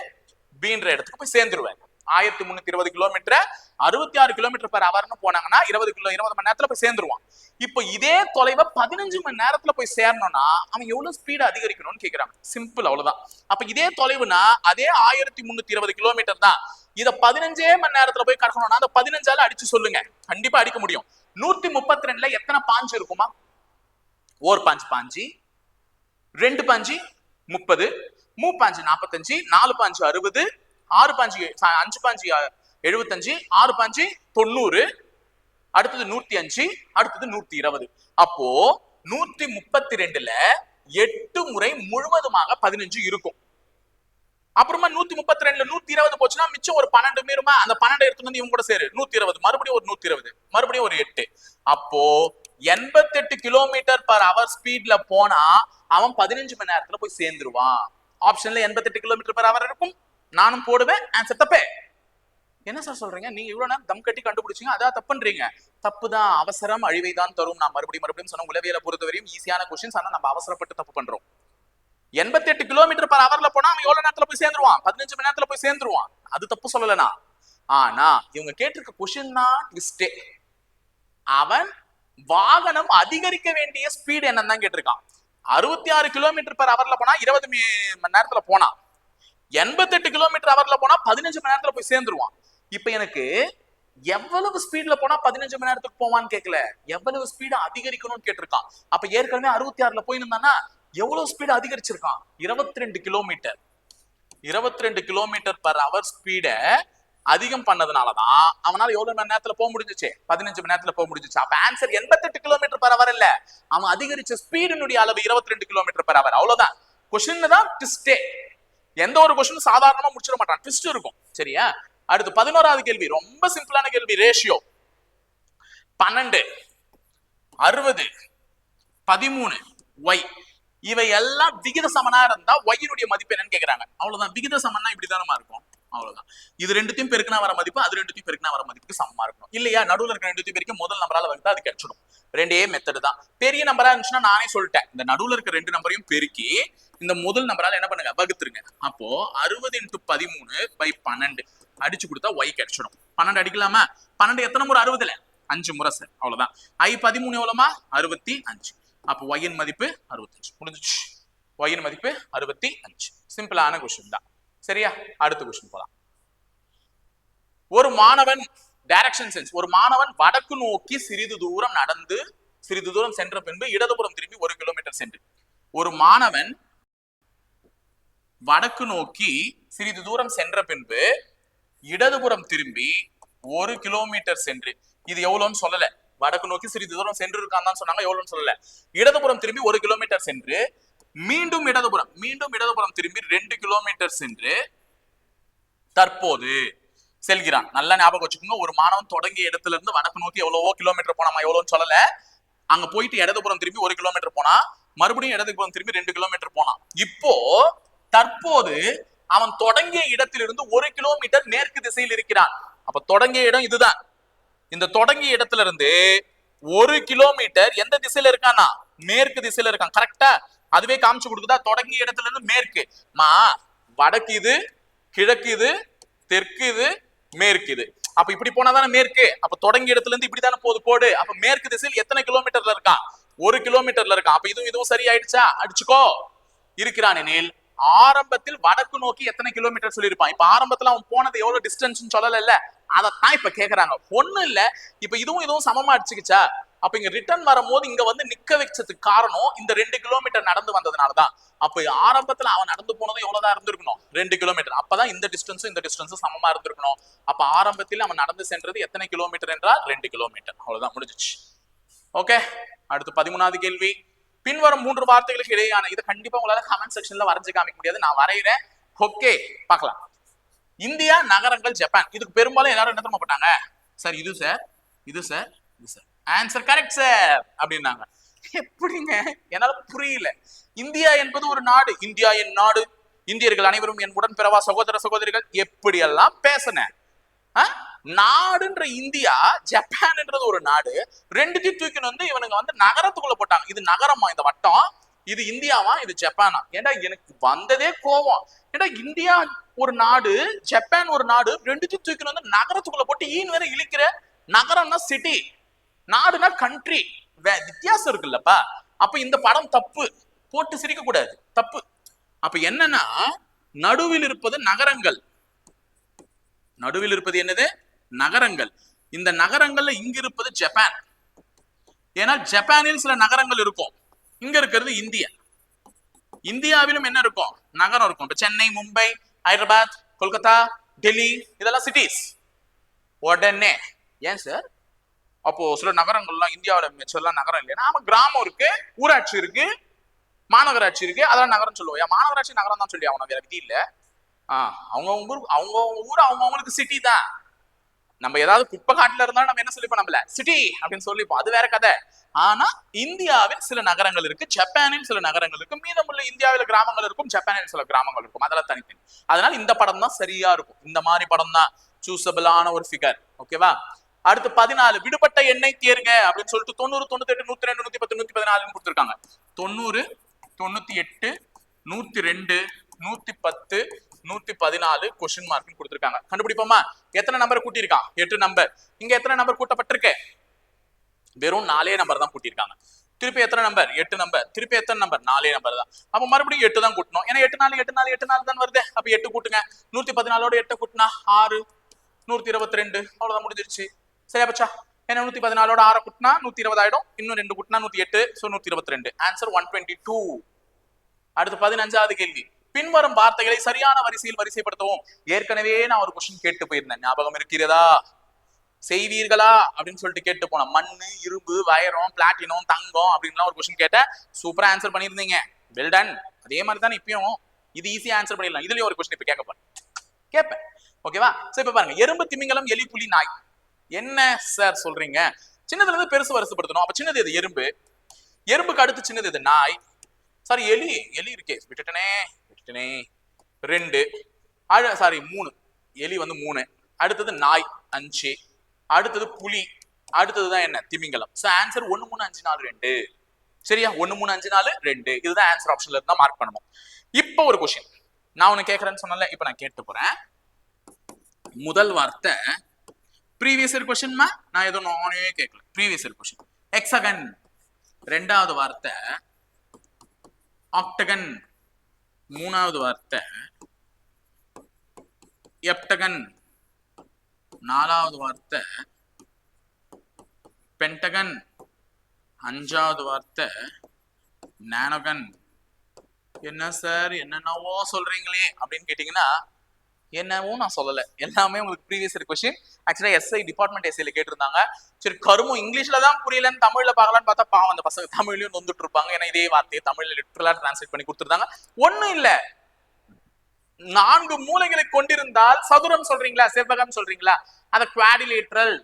பீன்ற இடத்துக்கு போய் சேர்ந்துருவாரு. 1320 கிலோமீட்டர் 66 கிலோமீட்டர் பர் அவர்னு போனாங்கன்னா 20 மணி நேரத்துல போய் சேர்ந்துருவான். இப்போ இதே தொலைவை 15 மணி நேரத்துல போய் சேரணும்னா அவன் எவ்வளவு ஸ்பீடு அதிகரிக்கணும்னு கேக்குறாங்க. சிம்பிள், அவ்வளவுதான். அப்ப இதே தொலைவுனா அதே 1320 கிலோமீட்டர் தான். இத 15 மணி நேரத்துல போய் கடக்கணும்னா அந்த 15ஆல அடிச்சு சொல்லுங்க. கண்டிப்பா அடிக்க முடியும். 132ல எத்தனை பாஞ்சு இருக்குமா? 1 பாஞ்சு பாஞ்சு, 2 பாஞ்சு 30, 3 பாஞ்சு 45, 4 பாஞ்சு 60, 6 பாஞ்சு 5 பாஞ்சு 75, 6 பாஞ்சு 90, அடுத்தது 105, அடுத்தது 120. அப்போ 132ல 8 முறை முழுவதுமாக 15 இருக்கும். அப்புறமா 132ல 120 போச்சுன்னா மிச்சம் ஒரு 12 மீறுமா? அந்த 12 எடுத்து வந்து இவங்க கூட சேரு 120, மறுபடியும் ஒரு 120, மறுபடியும் ஒரு 8. அப்போ 88 கிலோமீட்டர் பர் அவர் ஸ்பீட்ல போனா அவன் 15 மணி நேரத்துல போய் சேர்ந்துருவான். ஆப்ஷன்ல 88 கிலோமீட்டர் பர் அவர் இருக்கும். நானும் போடுவேன். ஆன்சர் தப்பே. என்ன சார் சொல்றீங்க? நீங்க இவ்வளவு நேரம் தம் கட்டி கண்டுபிடிச்சீங்க, அதான் தப்புன்றீங்க. தப்புதான். அவசரம் அழிவை தான் தரும். நான் மறுபடியும் சொன்ன உளவியலை பொறுத்தவரையும் ஈஸியான கொஸ்டின்ஸ். ஆனா நம்ம அவசரப்பட்டு தப்பு பண்றோம். 88 கிலோமீட்டர் பர் அவர்ல போனா அவன் எவ்வளவு நேரத்துல போய் சேர்ந்துருவான்? 15 மணி நேரத்துல போய் சேர்ந்துருவான். அது தப்பு சொல்லலனா. ஆனா இவங்க கேட்டிருக்க கொஸ்டின் தான் ட்விஸ்டே. அவன் வாகனம் அதிகரிக்க வேண்டிய ஸ்பீடு என்னன்னு தான் கேட்டிருக்கான். 66 கிலோமீட்டர் பர் அவர்ல போனா 20 மணி நேரத்துல போனா, 88 கிலோமீட்டர் அவர்ல போனா 15 மணி நேரத்துல போய் சேர்ந்துருவான். இப்ப எனக்கு எவ்வளவு ஸ்பீட்ல போனா 15 மணி நேரத்துக்கு போவான்னு கேட்கல, எவ்வளவு ஸ்பீடு அதிகரிக்கணும்னு கேட்டிருக்கான். அப்ப ஏற்கனவே 66ல போயிருந்தானா எவ்வளவு speed அதிகரிச்சிருக்கான்? 22 kilometre. 22 kilometre per hour ஸ்பீட அதிகம் பண்ணதுனாலதான் அவனால எவ்வளவு மணி நேரத்துல போக முடிஞ்சிச்சு? 15 மணி நேரத்துல போக முடிஞ்சிச்சு. அப்ப ஆன்சர் 88 கிலோமீட்டர் பர் அவர் இல்ல, அவன் அதிகரிச்ச ஸ்பீடினுடைய அளவு 22 கிலோமீட்டர் பர் அவர். அவ்வளவுதான். கொஸ்டின் தான் ட்விஸ்டே. எந்த ஒரு கொஸ்டின் சாதாரணமா முடிச்சிட மாட்டான், ட்விஸ்ட் இருக்கும். சரியா? அடுத்து 11வது கேள்வி, ரொம்ப சிம்பிளான கேள்வி. ரேஷியோ 12, 60, 13, y இவை எல்லாம் விகித சமனா இருந்தா ஒய்யினுடைய மதிப்பு என்னன்னு கேக்குறாங்க. அவ்வளவுதான். விகித சமன்னா இப்படிதானமா இருக்கும். அவ்வளவுதான். இது ரெண்டுத்தையும் பெருக்கினா வர மதிப்பு அது ரெண்டுத்தையும் பெருக்கினா வர மதிப்புக்கு சமமா இருக்கணும். இல்லையா? நடுவுல இருக்க ரெண்டுத்தையும் பெருக்கி முதல் நம்பரால வகுத்தா அது கிடைச்சிடும். ரெண்டே மெத்தட் தான். பெரிய நம்பரா இருந்துச்சுன்னா நானே சொல்லிட்டேன், இந்த நடுவுல இருக்க ரெண்டு நம்பரையும் பெருக்கி இந்த முதல் நம்பரால என்ன பண்ணுங்க? வகுத்துருங்க. அப்போ 60 × 13/12 அடிச்சு கொடுத்தா y கிடைச்சிடும். 12 அடிக்கலாமா? 12 எத்தனை முறை? 60ல 5 முறை சார். அவ்வளவுதான். I13 எவ்வளவுமா? 65. அப்போ y இன் மதிப்பு 65. முடிஞ்சிச்சு. y இன் மதிப்பு 65. சிம்பிளான கொஸ்டின் தான். சரியா? அடுத்த கொஸ்டின் போலாம். ஒரு மாணவன் டைரக்ஷன் சென்ஸ். ஒரு மாணவன் வடக்கு நோக்கி சிறிது தூரம் சென்ற பின்பு இடதுபுறம் திரும்பி 1 கிலோமீட்டர் சென்று. ஒரு மாணவன் வடக்கு நோக்கி சிறிது தூரம் சென்ற பின்பு இடதுபுறம் திரும்பி 1 கிலோமீட்டர் சென்று. இது எவ்வளவுன்னு சொல்லல. வடக்கு நோக்கி சிறிது தூரம் சென்று இருக்கான்னு தான் சொன்னாங்க, எவ்வளவுன்னு சொல்லல. இடதுபுறம் திரும்பி 1 கிலோமீட்டர் சென்று மீண்டும் இடதுபுறம் திரும்பி 2 கிலோமீட்டர் சென்று தற்போது செல்கிறான். நல்லா ஞாபகம் வச்சுக்கோங்க. ஒரு மாணவன் தொடங்கிய இடத்துல இருந்து வடக்கு நோக்கி எவ்வளவோ கிலோமீட்டர் போனாமா, எவ்வளவுன்னு சொல்லல. அங்க போயிட்டு இடதுபுறம் திரும்பி 1 கிலோமீட்டர் போனா, மறுபடியும் இடதுபுறம் திரும்பி 2 கிலோமீட்டர் போனான். இப்போ தற்போது அவன் தொடங்கிய இடத்திலிருந்து 1 கிலோமீட்டர் மேற்கு திசையில் இருக்கிறான். அப்ப தொடங்கிய இடம் இதுதான். இந்த தொடங்கிய இடத்துல இருந்து 1 கிலோமீட்டர் எந்த திசையில இருக்கானா? மேற்கு திசையில இருக்கான். கரெக்டா? அதுவே காமிச்சு கொடுக்குதா? தொடங்கிய இடத்துல இருந்து மேற்கு. வடக்கு இது, கிழக்கு இது, தெற்கு இது, மேற்கு இது. அப்ப இப்படி போனாதானே மேற்கு. அப்ப தொடங்கிய இடத்துல இருந்து இப்படித்தானே போகுது கோடு. அப்ப மேற்கு திசையில் எத்தனை கிலோமீட்டர்ல இருக்கான்? 1 கிலோமீட்டர்ல இருக்கான். அப்ப இதுவும் சரியாயிடுச்சா? அடிச்சுக்கோ. இருக்கிறான் எனில் ஆரம்பத்தில் வடக்கு நோக்கி எத்தனை கிலோமீட்டர் சொல்லியிருப்பான். இப்ப ஆரம்பத்துல அவன் போனது எவ்வளவு டிஸ்டன்ஸ் சொல்லல, அதைத்தான் இப்ப கேக்குறாங்க. ஒண்ணு இல்ல, இப்ப இதுவும் சமமா அடிச்சுக்கிச்சா? அப்ப இங்க ரிட்டர்ன் வரும்போது இங்க வந்து நிக்க வச்சதுக்கு காரணம் இந்த 2 கிலோமீட்டர் நடந்து வந்ததுனாலதான். அப்ப ஆரம்பத்துல அவன் நடந்து போனதும் எவ்வளவுதான் இருந்திருக்கணும்? 2 கிலோமீட்டர். அப்பதான் இந்த டிஸ்டன்ஸும் சமமா இருந்திருக்கணும். அப்ப ஆரம்பத்தில் அவன் நடந்து சென்றது எத்தனை கிலோமீட்டர் என்றால் 2 கிலோமீட்டர். அவ்வளவுதான், முடிஞ்சிச்சு. ஓகே, அடுத்து 13வது கேள்வி. பின்வரும் 3 வார்த்தைகளுக்கு இடையான, இது கண்டிப்பா உங்களால கமெண்ட் செக்ஷன்ல வரைஞ்சு காமிக்க முடியாது, நான் வரைகிறேன். ஓகே, பார்க்கலாம். இந்தியா, நகரங்கள், ஜப்பான். இதுக்கு பெரும்பாலும் எல்லாரும் என்ன தெரியுமா போட்டாங்க? சார் இது சார், இது சார், இது சார். ஆன்சர் கரெக்ட் சார் அப்படின்னாங்க. எப்படிங்க? என்னால புரியல. இந்தியா என்பது ஒரு நாடு. இந்தியா என் நாடு, இந்தியர்கள் அனைவரும் என் உடன் பிறவா சகோதர சகோதரிகள், எப்படி எல்லாம் பேசினேன். நாடுன்ற இந்தியா, ஜப்பான் என்றது ஒரு நாடு, ரெண்டுத்தையும் தூக்கின்னு வந்து இவனுங்க வந்து நகரத்துக்குள்ள போட்டாங்க. இது நகரமா இந்த வட்டம்? இது இந்தியாவா இது ஜப்பானா? ஏண்டா எனக்கு வந்ததே கோவம். ஏண்டா இந்தியா ஒரு நாடு, ஜப்பான் ஒரு நாடு, ரெண்டுத்தையும் தூக்கின்னு வந்து நகரத்துக்குள்ள போட்டு ஈன் வேற இழிக்கிற. நகரம்னா சிட்டி, நாடுனா கண்ட்ரி, வித்தியாசம் இருக்குல்லப்பா. அப்ப இந்த படம் தப்பு, போட்டு சிரிக்க கூடாது, தப்பு. அப்ப என்னன்னா, நடுவில் இருப்பது நகரங்கள். நடுவில் இருப்பது என்னது? நகரங்கள். இந்த நகரங்கள்ல இங்க இருப்பது ஜப்பான். ஏன்னா ஜப்பானில் சில நகரங்கள் இருக்கும். இங்க இருக்கிறது இந்தியா. இந்தியாவிலும் என்ன இருக்கும்? நகரம் இருக்கும். இப்ப சென்னை, மும்பை, ஹைதராபாத், கொல்கத்தா, டெல்லி, இதெல்லாம் சிட்டிஸ். உடனே ஏன் சார் அப்போ சில நகரங்கள்லாம் இந்தியாவில மிச்சம்லாம் நகரம் இல்லையா? ஆமா, கிராமம் இருக்கு, ஊராட்சி இருக்கு, மாநகராட்சி இருக்கு, அதெல்லாம் நகரம் சொல்லுவோம். மாநகராட்சி நகரம் தான் சொல்லி அவனுக்கு வேற விதி இல்ல. அவங்கவுங்க ஊர் அவங்கவுங்களுக்கு சிட்டி தான். நம்ம ஏதாவது குப்பை காட்டுல இருந்தாலும் நம்ம என்ன சொல்லிப்போம்? நம்மள சிட்டி அப்படின்னு சொல்லிப்போம், அது வேற கதை. ஆனா இந்தியாவில் சில நகரங்கள் இருக்கு, ஜப்பானில் சில நகரங்கள் இருக்கு, மீதமுள்ள இந்தியாவில் கிராமங்கள் இருக்கும், ஜப்பானில் சில கிராமங்கள் இருக்கும். அதெல்லாம் தனித்தனி. அதனால இந்த படம் தான் சரியா இருக்கும். இந்த மாதிரி படம் தான் சூசபிளான ஒரு ஃபிகர். ஓகேவா? அடுத்து 14, விடுபட்ட எண்ணை தேர்க அப்படின்னு சொல்லிட்டு 90, 98, 102, 110, 114 கொடுத்திருக்காங்க. 90, 98, 102, 110, 114 கொஸ்டின் மார்க் கொடுத்திருக்காங்க. கண்டுபிடிப்போமா? எத்தனை நம்பர் கூட்டியிருக்கான்? 8 நம்பர். இங்க எத்தனை நம்பர் கூட்டப்பட்டிருக்கு? வெறும் 4 நம்பர் தான் கூட்டியிருக்காங்க. திருப்பி எத்தனை நம்பர்? 8 நம்பர். திருப்பி எத்தனை நம்பர்? 4 நம்பர் தான். அப்ப மறுபடியும் 8 தான் கூட்டணும். ஏன்னா 8 4 8 4 8 4 தான் வருது. அப்ப 8 கூட்டுங்க. 114ஓட 8 கூட்டினா 6, 122. அவ்வளவுதான், முடிஞ்சிருச்சு. சரியா பச்சா? ஏன்னா 114ஓட 6 கூட்டினா 120 ஆயிடும். இன்னும் 2 கூட்டினா 108, சோ 122. ஆன்சர் 122. அடுத்து 15வது கேள்வி. பின்வரும் வார்த்தைகளை சரியான வரிசையில் வரிசைப்படுத்தவும். ஏற்கனவே நான் ஒரு கொஸ்டின் கேட்டு போயிருந்தேன், ஞாபகம் இருக்கிறதா? செய்வீர்களா அப்படின்னு சொல்லிட்டு கேட்டு போனேன். மண்ணு, இரும்பு, வைரம், பிளாட்டினம், தங்கம் அப்படின்லாம் ஒரு கொஸ்டின் கேட்டேன். சூப்பரா ஆன்சர் பண்ணிருந்தீங்க. Well done. அதே மாதிரி தான் இப்பயும் இது ஈஸியா ஆன்சர் பண்ணிடலாம். இதுலயும் ஒரு கொஸ்டின் இப்ப கேட்பேன். ஓகேவா? சோ இப்ப பாருங்க, எறும்பு, திமிங்கலம், எலி, புலி, நாய். என்ன சார் சொல்றீங்க? சின்னதுல இருந்து பெருசு வரிசைப்படுத்தணும். அப்ப சின்னது எது? எறும்பு. எறும்புக்கு அடுத்து சின்னது எது? நாய். சாரி, எலி இருக்கே, விட்டுட்டனே. 2, சாரி 3. எலி வந்து 3. அடுத்தது நாய் 5. அடுத்தது புலி. அடுத்ததுதான் என்ன? திமிங்கலம். So answer 1 3 5 4 2. சரியா? 1 3 5 4 2. இதுதான் ஆன்சர். ஆப்ஷன்ல இருந்தா மார்க் பண்ணணும். இப்போ ஒரு கொஸ்டின் நான் உனக்கு கேட்கறேன்னு சொன்னல, இப்ப நான் கேட்டு போறேன். முதல் வார்த்தை ப்ரீவியஸ் இயர் கொஸ்டின். நான் ஏதோ நானே கேட்கல, ப்ரீவியஸ் இயர் கொஸ்டின். ஹெக்ஸாகன். ரெண்டாவது வார்த்தை ஆக்டகன். மூணாவது வார்த்தை எப்டகன். நாலாவது வார்த்தை பென்டகன். அஞ்சாவது வார்த்தை நானோகன். என்ன சார் என்னென்னவோ சொல்றீங்களே அப்படின்னு கேட்டீங்கன்னா, என்னவும் நான் சொல்லல, எல்லாமே உங்களுக்கு ப்ரீவியஸ் இயர் கொஸ்டின். ஆக்சுவலா எஸ்ஐ டிபார்ட்மெண்ட் எஸ்ஐல கேட்டிருந்தாங்க. சரி, கருமம் இங்கிலீஷ்ல தான் புரியலன்னு தமிழ்ல பார்க்கலான்னு பார்த்தா பாவம் அந்த பசங்க தமிழ்லயும் நொந்துட்டு இருப்பாங்க. ஏன்னா இதே வார்த்தையை தமிழ்ல லிட்டரலா டிரான்ஸ்லேட் பண்ணி கொடுத்துருந்தாங்க. ஒண்ணும் இல்ல, 4 மூலைகளை கொண்டிருந்தால் சதுரம் சொல்றீங்களா, செவ்வகம் சொல்றீங்களா, அத குவாடிலேட்ரல்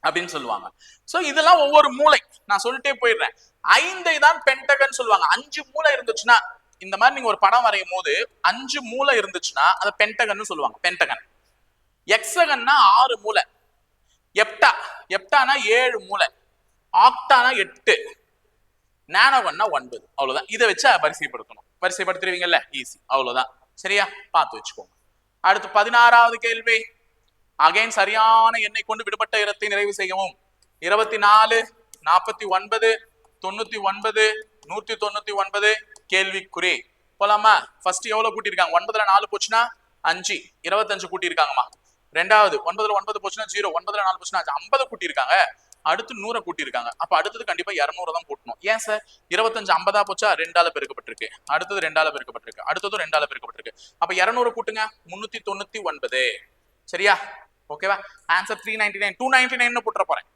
அப்படின்னு சொல்லுவாங்க. சோ இதெல்லாம் ஒவ்வொரு மூளை நான் சொல்லிட்டே போயிடுறேன். 5 தான் பென்டகன் சொல்லுவாங்க. 5 மூளை இருந்துச்சுன்னா, இந்த மாதிரி நீங்க ஒரு படம் வரையும் போது 5 மூளை இருந்துச்சுன்னா அதை பென்டகன் சொல்லுவாங்க. பென்டகன். எக்ஸகன்னா 6 மூளை. எப்டானா 7 மூளை. ஆக்டானா 8. நானோகன்னா 9. அவ்வளவுதான். இதை வச்சு வரிசைப்படுத்தணும். வரிசைப்படுத்துவீங்கல்ல, ஈஸி. அவ்வளவுதான். சரியா? பார்த்து வச்சுக்கோங்க. அடுத்து 16வது கேள்வி. அகைன் சரியான எண்ணை கொண்டு விடுபட்ட இடத்தை நிறைவு செய்யவும். 24, 49, 99 199 கேள்விக்குறி. போலாமா? ஃபர்ஸ்ட் எவ்வளவு கூட்டியிருக்காங்க? 9ல 4 போச்சுன்னா 5, 25 கூட்டியிருக்காங்கம்மா. ரெண்டாவது 9ல 9 போச்சுன்னா 0, 9ல 4 போச்சுன்னா 50 கூட்டியிருக்காங்க. அடுத்து 100 கூட்டியிருக்காங்க. அப்ப அடுத்தது கண்டிப்பா 200 தான் கூட்டணும். ஏன் சார்? 25 50 போச்சா 2ஆல பெருக்கப்பட்டிருக்கு. அடுத்தது 2ஆல பெருக்கப்பட்டிருக்கு. அடுத்தது 2ஆல பெருக்கப்பட்டிருக்கு. அப்ப 200 கூட்டுங்க 399. சரியா? ஓகேவா? ஆன்சர் 399. 299 போட்டுற போறேன்.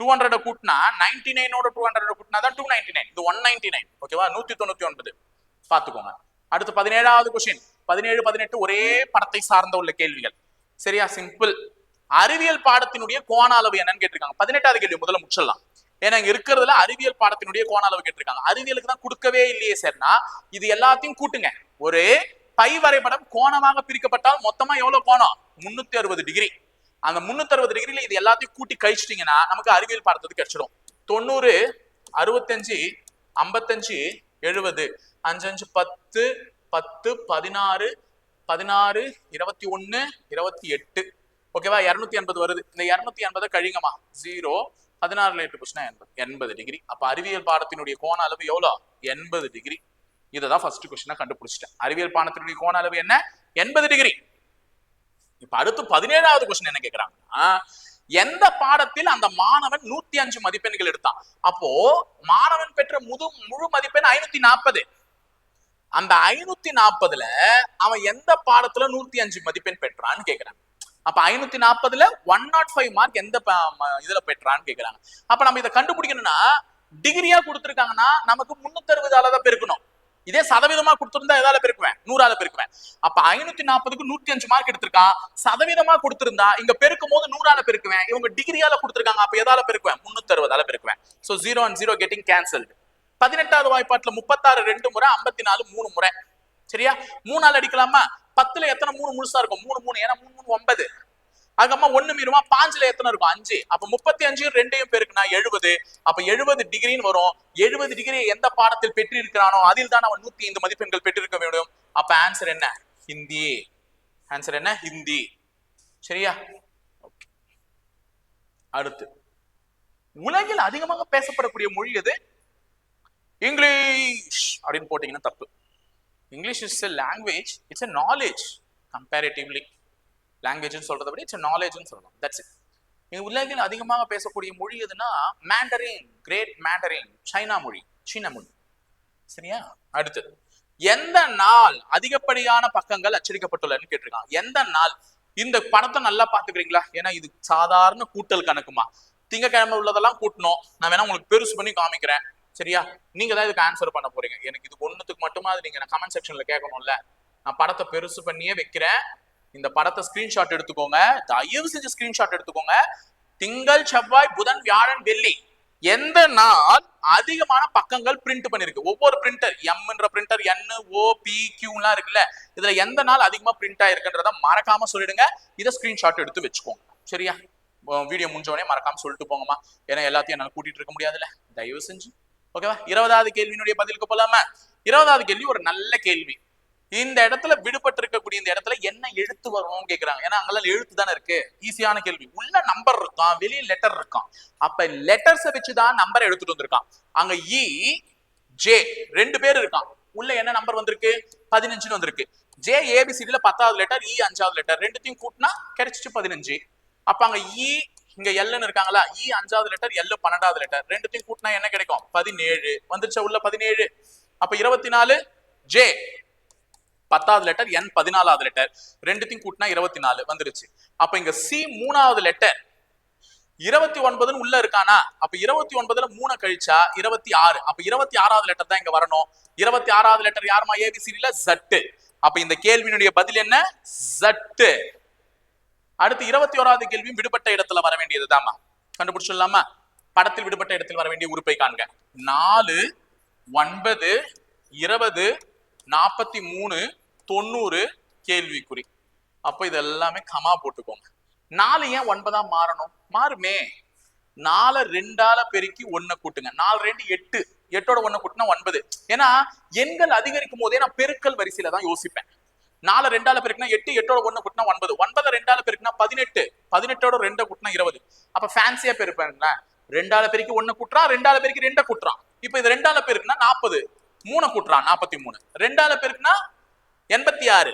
200 கூட்டினா 99 ஓட 200 கூட்டினா தான் 299. இது 199. ஓகேவா? 199 பாத்துக்கோங்க. அடுத்து 17வது கொஸ்டின். 17 18 ஒரே படத்தை சார்ந்த உள்ள கேள்விகள். சரியா? சிம்பிள். அறிவியல் பாடத்தினுடைய கோண அளவு என்னன்னு கேட்டிருக்காங்க. 18வது கேள்வி முதல்ல முடிச்சிடலாம். ஏன்னா இங்க இருக்கிறதுல அறிவியல் பாடத்தினுடைய கோண அளவு கேட்டிருக்காங்க. அறிவியலுக்கு தான் கொடுக்கவே இல்லையே சார்னா இது எல்லாத்தையும் கூட்டுங்க. ஒரு பை வரைபடம் கோணமாக பிரிக்கப்பட்டால் மொத்தமா எவ்வளவு கோணம்? 360 டிகிரி. அந்த 360 டிகிரில இது எல்லாத்தையும் கூட்டி கழிச்சிட்டீங்கன்னா நமக்கு அறிவியல் பாடத்துக்கு கிடைச்சிடும். 90 65 55 70 5 5 10 10 16 16 21 28. ஓகேவா? 280 வருது. இந்த 280 கழிங்கம்மா. 0 16ல 8 போச்சுன்னா 80 டிகிரி. அப்ப அறிவியல் பாடத்தினுடைய கோண அளவு எவ்வளவு? 80 டிகிரி. இததான் ஃபர்ஸ்ட் கொஸ்டினா கண்டுபிடிச்சிட்டேன். அறிவியல் பாடத்தினுடைய கோண அளவு என்ன? 80 டிகிரி. இப்ப அடுத்து 17வது கொஸ்டின் என்ன கேக்குறாங்கன்னா, எந்த பாடத்தில் அந்த மாணவன் 105 மதிப்பெண்கள் எடுத்தான்? அப்போ மாணவன் பெற்ற முழு மதிப்பெண் 540. அந்த 540ல அவன் எந்த பாடத்துல 105 மதிப்பெண் பெற்றான்னு கேக்குறான். அப்ப 540ல 105 மார்க் எந்த இதுல பெற்றான்னு கேக்குறாங்க. அப்ப நம்ம இதை கண்டுபிடிக்கணும்னா டிகிரியா கொடுத்திருக்காங்கன்னா நமக்கு 360 தான் பெருக்கணும். இதே சதவீதமா கொடுத்திருந்தா எதால பெருக்குவேன்? 100ஆல பெருக்குவேன். அப்ப 540க்கு 105 மார்க் எடுத்திருக்கான். சதவீதமா கொடுத்திருந்தா இங்க பெருக்கும் போது 100ஆல பெருக்குவேன். இவங்க டிகிரியால கொடுத்திருக்காங்க. அப்ப எதால பெருக்குவேன்? 360ஆல பெருக்குவேன். So 0 and 0 getting cancelled. 18வது வாய்ப்பாட்டுல 36 2 முறை, 54 3 முறை. சரியா? 3ஆல அடிக்கலாமா? 10ல எத்தனை 3 முழுசா இருக்கும்? 3 3 ஏன்னா 3 3 9. அதுக்கப்புறமா 1 மீறுமா 5ல எத்தனை இருக்கும்? 5. அப்ப 35 2ஐயும் பெருக்குனா 70. அப்ப 70 டிகிரின்னு வரும். 70 டிகிரியை எந்த பாடத்தில் பெற்றிருக்கிறானோ அதில் தான் அவன் 105 மதிப்பெண்கள் பெற்றிருக்க வேண்டும். அப்ப ஆன்சர் என்ன? ஹிந்தி. ஆன்சர் என்ன? ஹிந்தி. சரியா? அடுத்து உலகில் அதிகமாக பேசப்படக்கூடிய மொழி எது? இங்கிலீஷ் அப்படின்னு போட்டீங்கன்னா தப்பு. English is a language, it's a knowledge comparatively. லாங்குவேஜ்னு சொல்றதை விட இட்ஸ் நாலேஜ்னு சொல்லலாம். That's it. இங்க உலகில் அதிகமாக பேசக்கூடிய மொழி எதுனா மேண்டரின், கிரேட் மேண்டரின், சைனா மொழி, சீன மொழி. சரியா? அடுத்தது எந்த நாள் அதிகப்படியான பக்கங்கள் அச்சடிக்கப்பட்டுள்ளன்னு கேட்டிருக்காங்க. எந்த நாள்? இந்த படத்தை நல்லா பாத்துக்கிறீங்களா? ஏன்னா இது சாதாரண கூட்டல் கணக்குமா. திங்கக்கிழமை உள்ளதெல்லாம் கூட்டணும். நான் வேணா உங்களுக்கு பெருசு பண்ணி காமிக்கிறேன். சரியா? நீங்க தான் இதுக்கு ஆன்சர் பண்ண போறீங்க. எனக்கு இது ஒண்ணுத்துக்கு மட்டுமா அது நீங்க கமெண்ட் செக்ஷன்ல கேட்கணும்ல. நான் படத்தை பெருசு பண்ணியே வைக்கிறேன். இந்த படத்தை ஸ்கிரீன்ஷாட் எடுத்துக்கோங்க. தயவு செஞ்சு ஸ்கிரீன்ஷாட் எடுத்துக்கோங்க. திங்கள் செவ்வாய் புதன் வியாழன் வெள்ளி எந்த நாள் அதிகமான பக்கங்கள் பிரிண்ட் பண்ணிருக்கு? ஒவ்வொரு பிரிண்டர் எம்ன்ற பிரிண்டர் NOPQ இருக்குல்ல, இதுல எந்த நாள் அதிகமா பிரிண்ட் ஆயிருக்குன்றத மறக்காம சொல்லிடுங்க. இதை ஸ்கிரீன்ஷாட் எடுத்து வச்சுக்கோங்க. சரியா? வீடியோ முடிஞ்சவனே மறக்காம சொல்லிட்டு போங்கம்மா. ஏன்னா எல்லாத்தையும் என்னால கூட்டிட்டு இருக்க முடியாதுல்ல, தயவு செஞ்சு. ஓகேவா? 20வது கேள்வியினுடைய பதிலுக்கு போலாமா? 20வது கேள்வி ஒரு நல்ல கேள்வி. இந்த இடத்துல விடுபட்டு இருக்கக்கூடிய இந்த இடத்துல என்ன எழுத்து வரணும்னு கேக்குறாங்க. ஏன்னா அங்கெல்லாம் எழுத்து தானே இருக்கு. ஈஸியான கேள்வி. உள்ள நம்பர் இருக்கான், வெளியே லெட்டர் இருக்கான். அப்ப லெட்டர்ஸ் வச்சுதான் நம்பர் எடுத்துட்டு வந்திருக்கான். அங்க EJ 2 பேர் இருக்கான். உள்ள என்ன நம்பர் வந்திருக்கு? 15 வந்திருக்கு. J ABCDல 10வது லெட்டர், E 5வது லெட்டர். ரெண்டுத்தையும் கூட்டினா கிடைச்சிட்டு 15. அப்ப அங்க E இங்க Lன்னு இருக்காங்களா? E 5வது லெட்டர், L 12வது லெட்டர். ரெண்டுத்தையும் கூட்டினா என்ன கிடைக்கும்? 17 வந்துருச்சா? உள்ள 17. அப்ப 24 J 10வது லெட்டர், N 14வது லெட்டர். ரெண்டுத்தையும் கூட்டினா 24 வந்துருச்சு. அப்ப இங்க C 3வது லெட்டர் 29 உள்ள இருக்கானா? அப்ப 29ல 3 கழிச்சா 26. அப்ப 26வது லெட்டர் தான் இங்க வரணும். 26வது லெட்டர் யாருமா? ABCDல Z. அப்ப இந்த கேள்வியினுடைய பதில் என்ன? Z. அடுத்து 21வது கேள்வியும் விடுபட்ட இடத்துல வர வேண்டியதுதாமா. கண்டுபிடிச்சிடலாமா? படத்தில் விடுபட்ட இடத்தில் வர வேண்டிய உறுப்பை காண்க. 4 9 20 43 90 கேள்விக்குறி. அப்ப இது எல்லாமே கமா போட்டுக்கோங்க. 4 ஏன் 9ஆ மாறணும்? மாறுமே. 4 2ஆல பெருக்கி 1 கூட்டுங்க. 4 2 8. 8ஓட 1 கூட்டினா 9. ஏன்னா எண்கள் அதிகரிக்கும் போதே நான் பெருக்கல் வரிசையில தான் யோசிப்பேன். 4 2ஆல பெருக்கினா 8, 8ஓட 1 கூட்டினா 9. 9 2ஆல பெருக்கினா 18, 18ஓட 2 கூட்டினா 20. அப்ப ஃபேன்சியா பெருப்பேன். 2ஆல பெருக்கி 1 கூட்டுறான், 2ஆல பெருக்கி 2 கூட்டுறான். இப்ப இது 2ஆல பெருக்குனா 40, 3 கூட்டுறான் 43, 2ஆல பெருக்குனா 86,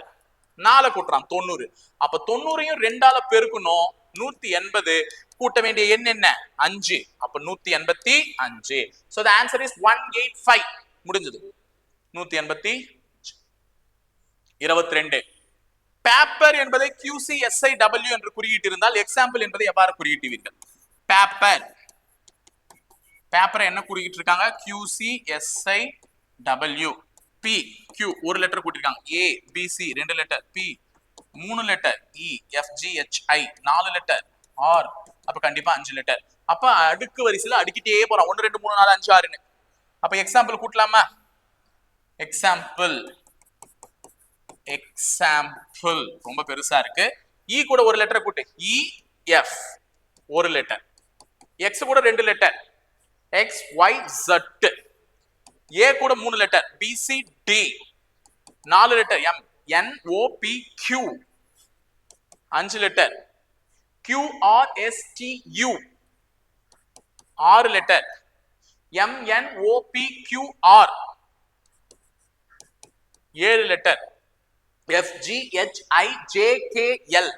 4 கூட்டுறான் 90. அப்ப 90ஐயும் 2ஆல பெருக்கணும், 180. கூட்ட வேண்டிய எண் என்ன? 5. அப்ப 185. so the answer is 185. முடிஞ்சது. 182. பேப்பர் என்பதை QCSIW என்று குறியிட்டு இருந்தால் எக்ஸாம்பிள் என்பதை எவ்வாறு குறியிட்டுவீர்கள்? பேப்பர், பேப்பரை என்ன குறியிட்டு இருக்காங்க? QCSIW. P, Q ஒரு லெட்டர் கூட்டிருக்காங்க, A B C 2 letter, P 3 letter, E F G H I 4 letter, R அப்ப கண்டிப்பா 5 லெட்டர். அப்ப அடுக்கு வரிசையில அடுக்கிட்டே போறோம், 1 2 3 4 5 6ன்னு. அப்ப எக்ஸாம்பிள் கூட்டலாமா? எக்ஸாம்பிள், எக்ஸாம்பிள் ரொம்ப பெருசா இருக்கு. E கூட ஒரு லெட்டர் கூட்டு, E F ஒரு லெட்டர், X கூட 2 letter, X Y Z, A கூட 3 letter, B C D 4 letter, M N O P Q 5 letter, Q R S T U 6 letter, M N O P Q R 7 letter, F G H I J K L.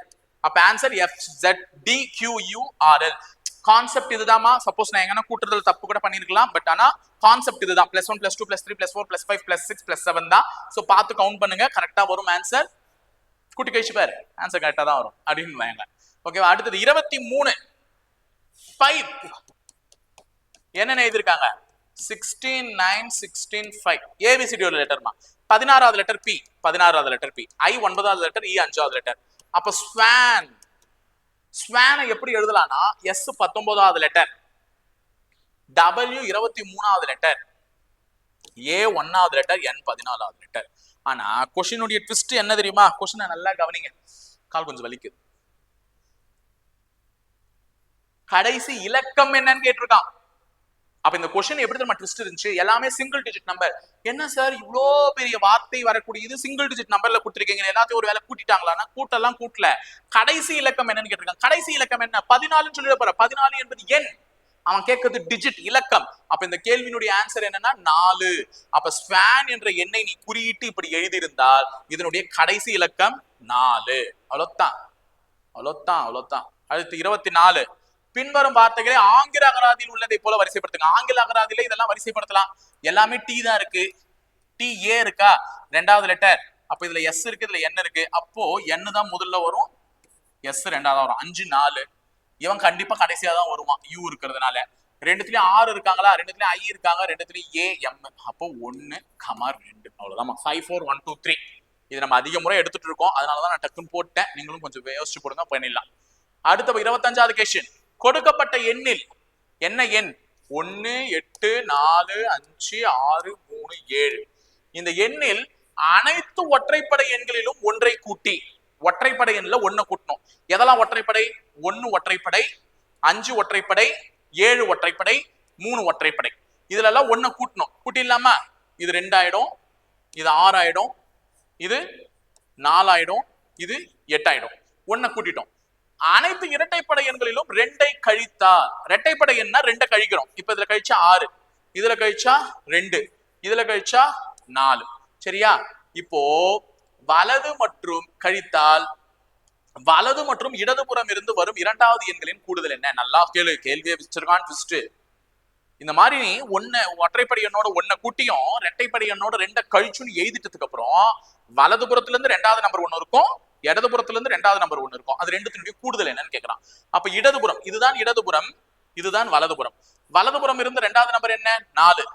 அப்ப answer F Z D Q U R L. Concept இதுதாமா. Suppose நான் எங்கன்னா கூட்டுறதுல தப்பு கூட பண்ணிருக்கலாம், but ஆனா concept இதுதான். +1 +2 +3 +4 +5 +6 +7 தான். சோ பார்த்து கவுண்ட் பண்ணுங்க, கரெக்டா வரும் ஆன்சர். கூட்டி கழிச்சு பாரு, ஆன்சர் கரெக்டா தான் வரும் அப்படின்னு வாங்க. ஓகேவா? அடுத்தது 23. பைப் என்னென்ன எழுதிருக்காங்க? 16 9 16 5. ABCD ஒரு லெட்டர்மா. 16வது லெட்டர் P, 16வது லெட்டர் P, I 9வது லெட்டர், E 5வது லெட்டர். அப்ப ஸ்வான், ஸ்வானை எப்படி எழுதலாம்னா S 19வது லெட்டர், W 23வது லெட்டர், A 1வது லெட்டர், N 14வது லெட்டர். ஆனா கொஸ்டினுடைய ட்விஸ்ட் என்ன தெரியுமா? கொஸ்டினை நல்லா கவனிங்க, கால் கொஞ்சம் வலிக்குது. கடைசி இலக்கம் என்னன்னு கேட்டிருக்கான். அப்ப இந்த கொஸ்டின் எப்படி நம்ம ட்விஸ்ட் இருந்துச்சு? எல்லாமே சிங்கிள் டிஜிட் நம்பர். என்ன சார் இவ்வளோ பெரிய வார்த்தை வரக்கூடியது சிங்கிள் டிஜிட் நம்பர்ல கொடுத்துருக்கீங்க, எல்லாத்தையும் ஒரு வேலை கூட்டிட்டாங்களா? கூட்டெல்லாம் கூட்டல. கடைசி இலக்கம் என்னன்னு கேட்டிருக்காங்க. கடைசி இலக்கம் என்ன? 14 சொல்லிட போற. 14 என்பது எண், அவன் கேட்கறது டிஜிட், இலக்கம். அப்ப இந்த கேள்வியினுடைய ஆன்சர் என்னன்னா 4. அப்ப ஸ்வான் என்ற எண்ணை நீ குறியிட்டு இப்படி எழுதியிருந்தால் இதனுடைய கடைசி இலக்கம் 4. அவ்வளவுதான், அவ்வளவுதான், அவ்வளவுதான். அடுத்து 24. பின்வரும் வார்த்தைகளை ஆங்கில அகராதியில் உள்ளதை போல வரிசைப்படுத்துங்க. ஆங்கில அகராதியில இதெல்லாம் வரிசைப்படுத்தலாம். எல்லாமே டி தான் இருக்கு. டி ஏ இருக்கா? 2வது லெட்டர். அப்ப இதுல எஸ் இருக்கு, இதுல என் இருக்கு. அப்போ என் தான் முதல்ல வரும், எஸ் 2வது வரும். 5 4. இவன் கண்டிப்பா கடைசியா தான் வருவான், யூ இருக்கிறதுனால. ரெண்டுத்துலயும் ஆர் இருக்காங்களா? ரெண்டுத்துலயும் ஐ இருக்காங்க, ரெண்டுத்துலயும் ஏ எம். அப்போ 1, 2. அவ்வளவுதான். 5 4 1 2 3. இது நம்ம அதிக முறை எடுத்துட்டு இருக்கோம், அதனாலதான் நான் டக்குன்னு போட்டேன். நீங்களும் கொஞ்சம் யோசிச்சு போடுங்க, பண்ணிடலாம். அடுத்த 25வது கொஸ்டின். கொடுக்கப்பட்ட எண்ணில் என்ன எண்? 1 8 4 5 6 3 7. இந்த எண்ணில் அனைத்து ஒற்றைப்படை எண்களிலும் ஒன்றை கூட்டி, ஒற்றைப்படை எண்ணில் 1 கூட்டணும். எதெல்லாம் ஒற்றைப்படை? 1 ஒற்றைப்படை, 5 ஒற்றைப்படை, 7 ஒற்றைப்படை, 3 ஒற்றைப்படை. இதுல எல்லாம் 1 கூட்டணும். கூட்டிடலாமா? இது 2 ஆயிடும், இது 6 ஆயிடும், இது 4 ஆயிடும், இது 8 ஆயிடும். 1 கூட்டிட்டோம். அனைத்து இரட்டைப்படை எண்களிலும் 2ஐ கழித்தால், இரட்டைப்படை எண்ணா 2 கழிக்கிறோம். இப்ப இதுல கழிச்சா 6, இதுல கழிச்சா 2, இதுல கழிச்சா 4. சரியா? இப்போ வலது மற்றும் கழித்தால் வலது மற்றும் இடதுபுறம் இருந்து வரும் இரண்டாவது எண்களின் கூடுதல் என்ன? நல்லா கேளு, கேள்வியை வச்சிருக்கான் ட்விஸ்ட். இந்த மாதிரி ஒற்றைப்படை எண்ணோட 1 கூட்டியும் இரட்டைப்படை எண்ணோட 2 கழிச்சுன்னு எழுதிட்டதுக்கு அப்புறம் வலதுபுறத்துல இருந்து 2வது நம்பர் 1 இருக்கும், இடதுபுறத்துல இருந்து 2வது நம்பர் 1 இருக்கும். அது ரெண்டுத்தினுடைய கூடுதல் என்னன்னு கேட்கறான். அப்ப இடதுபுறம், இதுதான் இடதுபுறம், இதுதான் வலதுபுறம். வலதுபுறம் இருந்து 2வது நம்பர் என்ன? 4.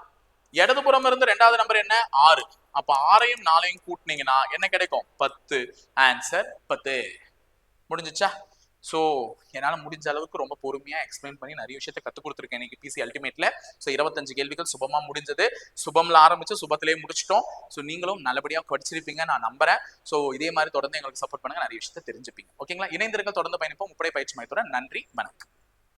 இடதுபுறம் இருந்து 2வது நம்பர் என்ன? 6. அப்ப 6ஐயும் 4ஐயும் கூட்டினீங்கன்னா என்ன கிடைக்கும்? 10. ஆன்சர் 10. முடிஞ்சிச்சா? சோ என்னால முடிஞ்ச அளவுக்கு ரொம்ப பொறுமையா எக்ஸ்பிளைன் பண்ணி நிறைய விஷயத்தை கத்துக் கொடுத்துருக்கேன் இன்னைக்கு பிசி அல்டிமேட்ல. சோ 25 கேள்விகள் சுபமா முடிஞ்சது. சுபம்ல ஆரம்பிச்சு சுபத்திலேயே முடிச்சிட்டோம். சோ நீங்களும் நல்லபடியா படிச்சிருப்பீங்க நான் நம்புறேன். சோ இதே மாதிரி தொடர்ந்து எங்களுக்கு சப்போர்ட் பண்ணுங்க, நிறைய விஷயத்தை தெரிஞ்சுப்பீங்க. ஓகேங்களா? இணைந்திருக்க, தொடர்ந்து பயணிப்போம் முப்படை பயிற்சி மையத்துடன். நன்றி, வணக்கம்.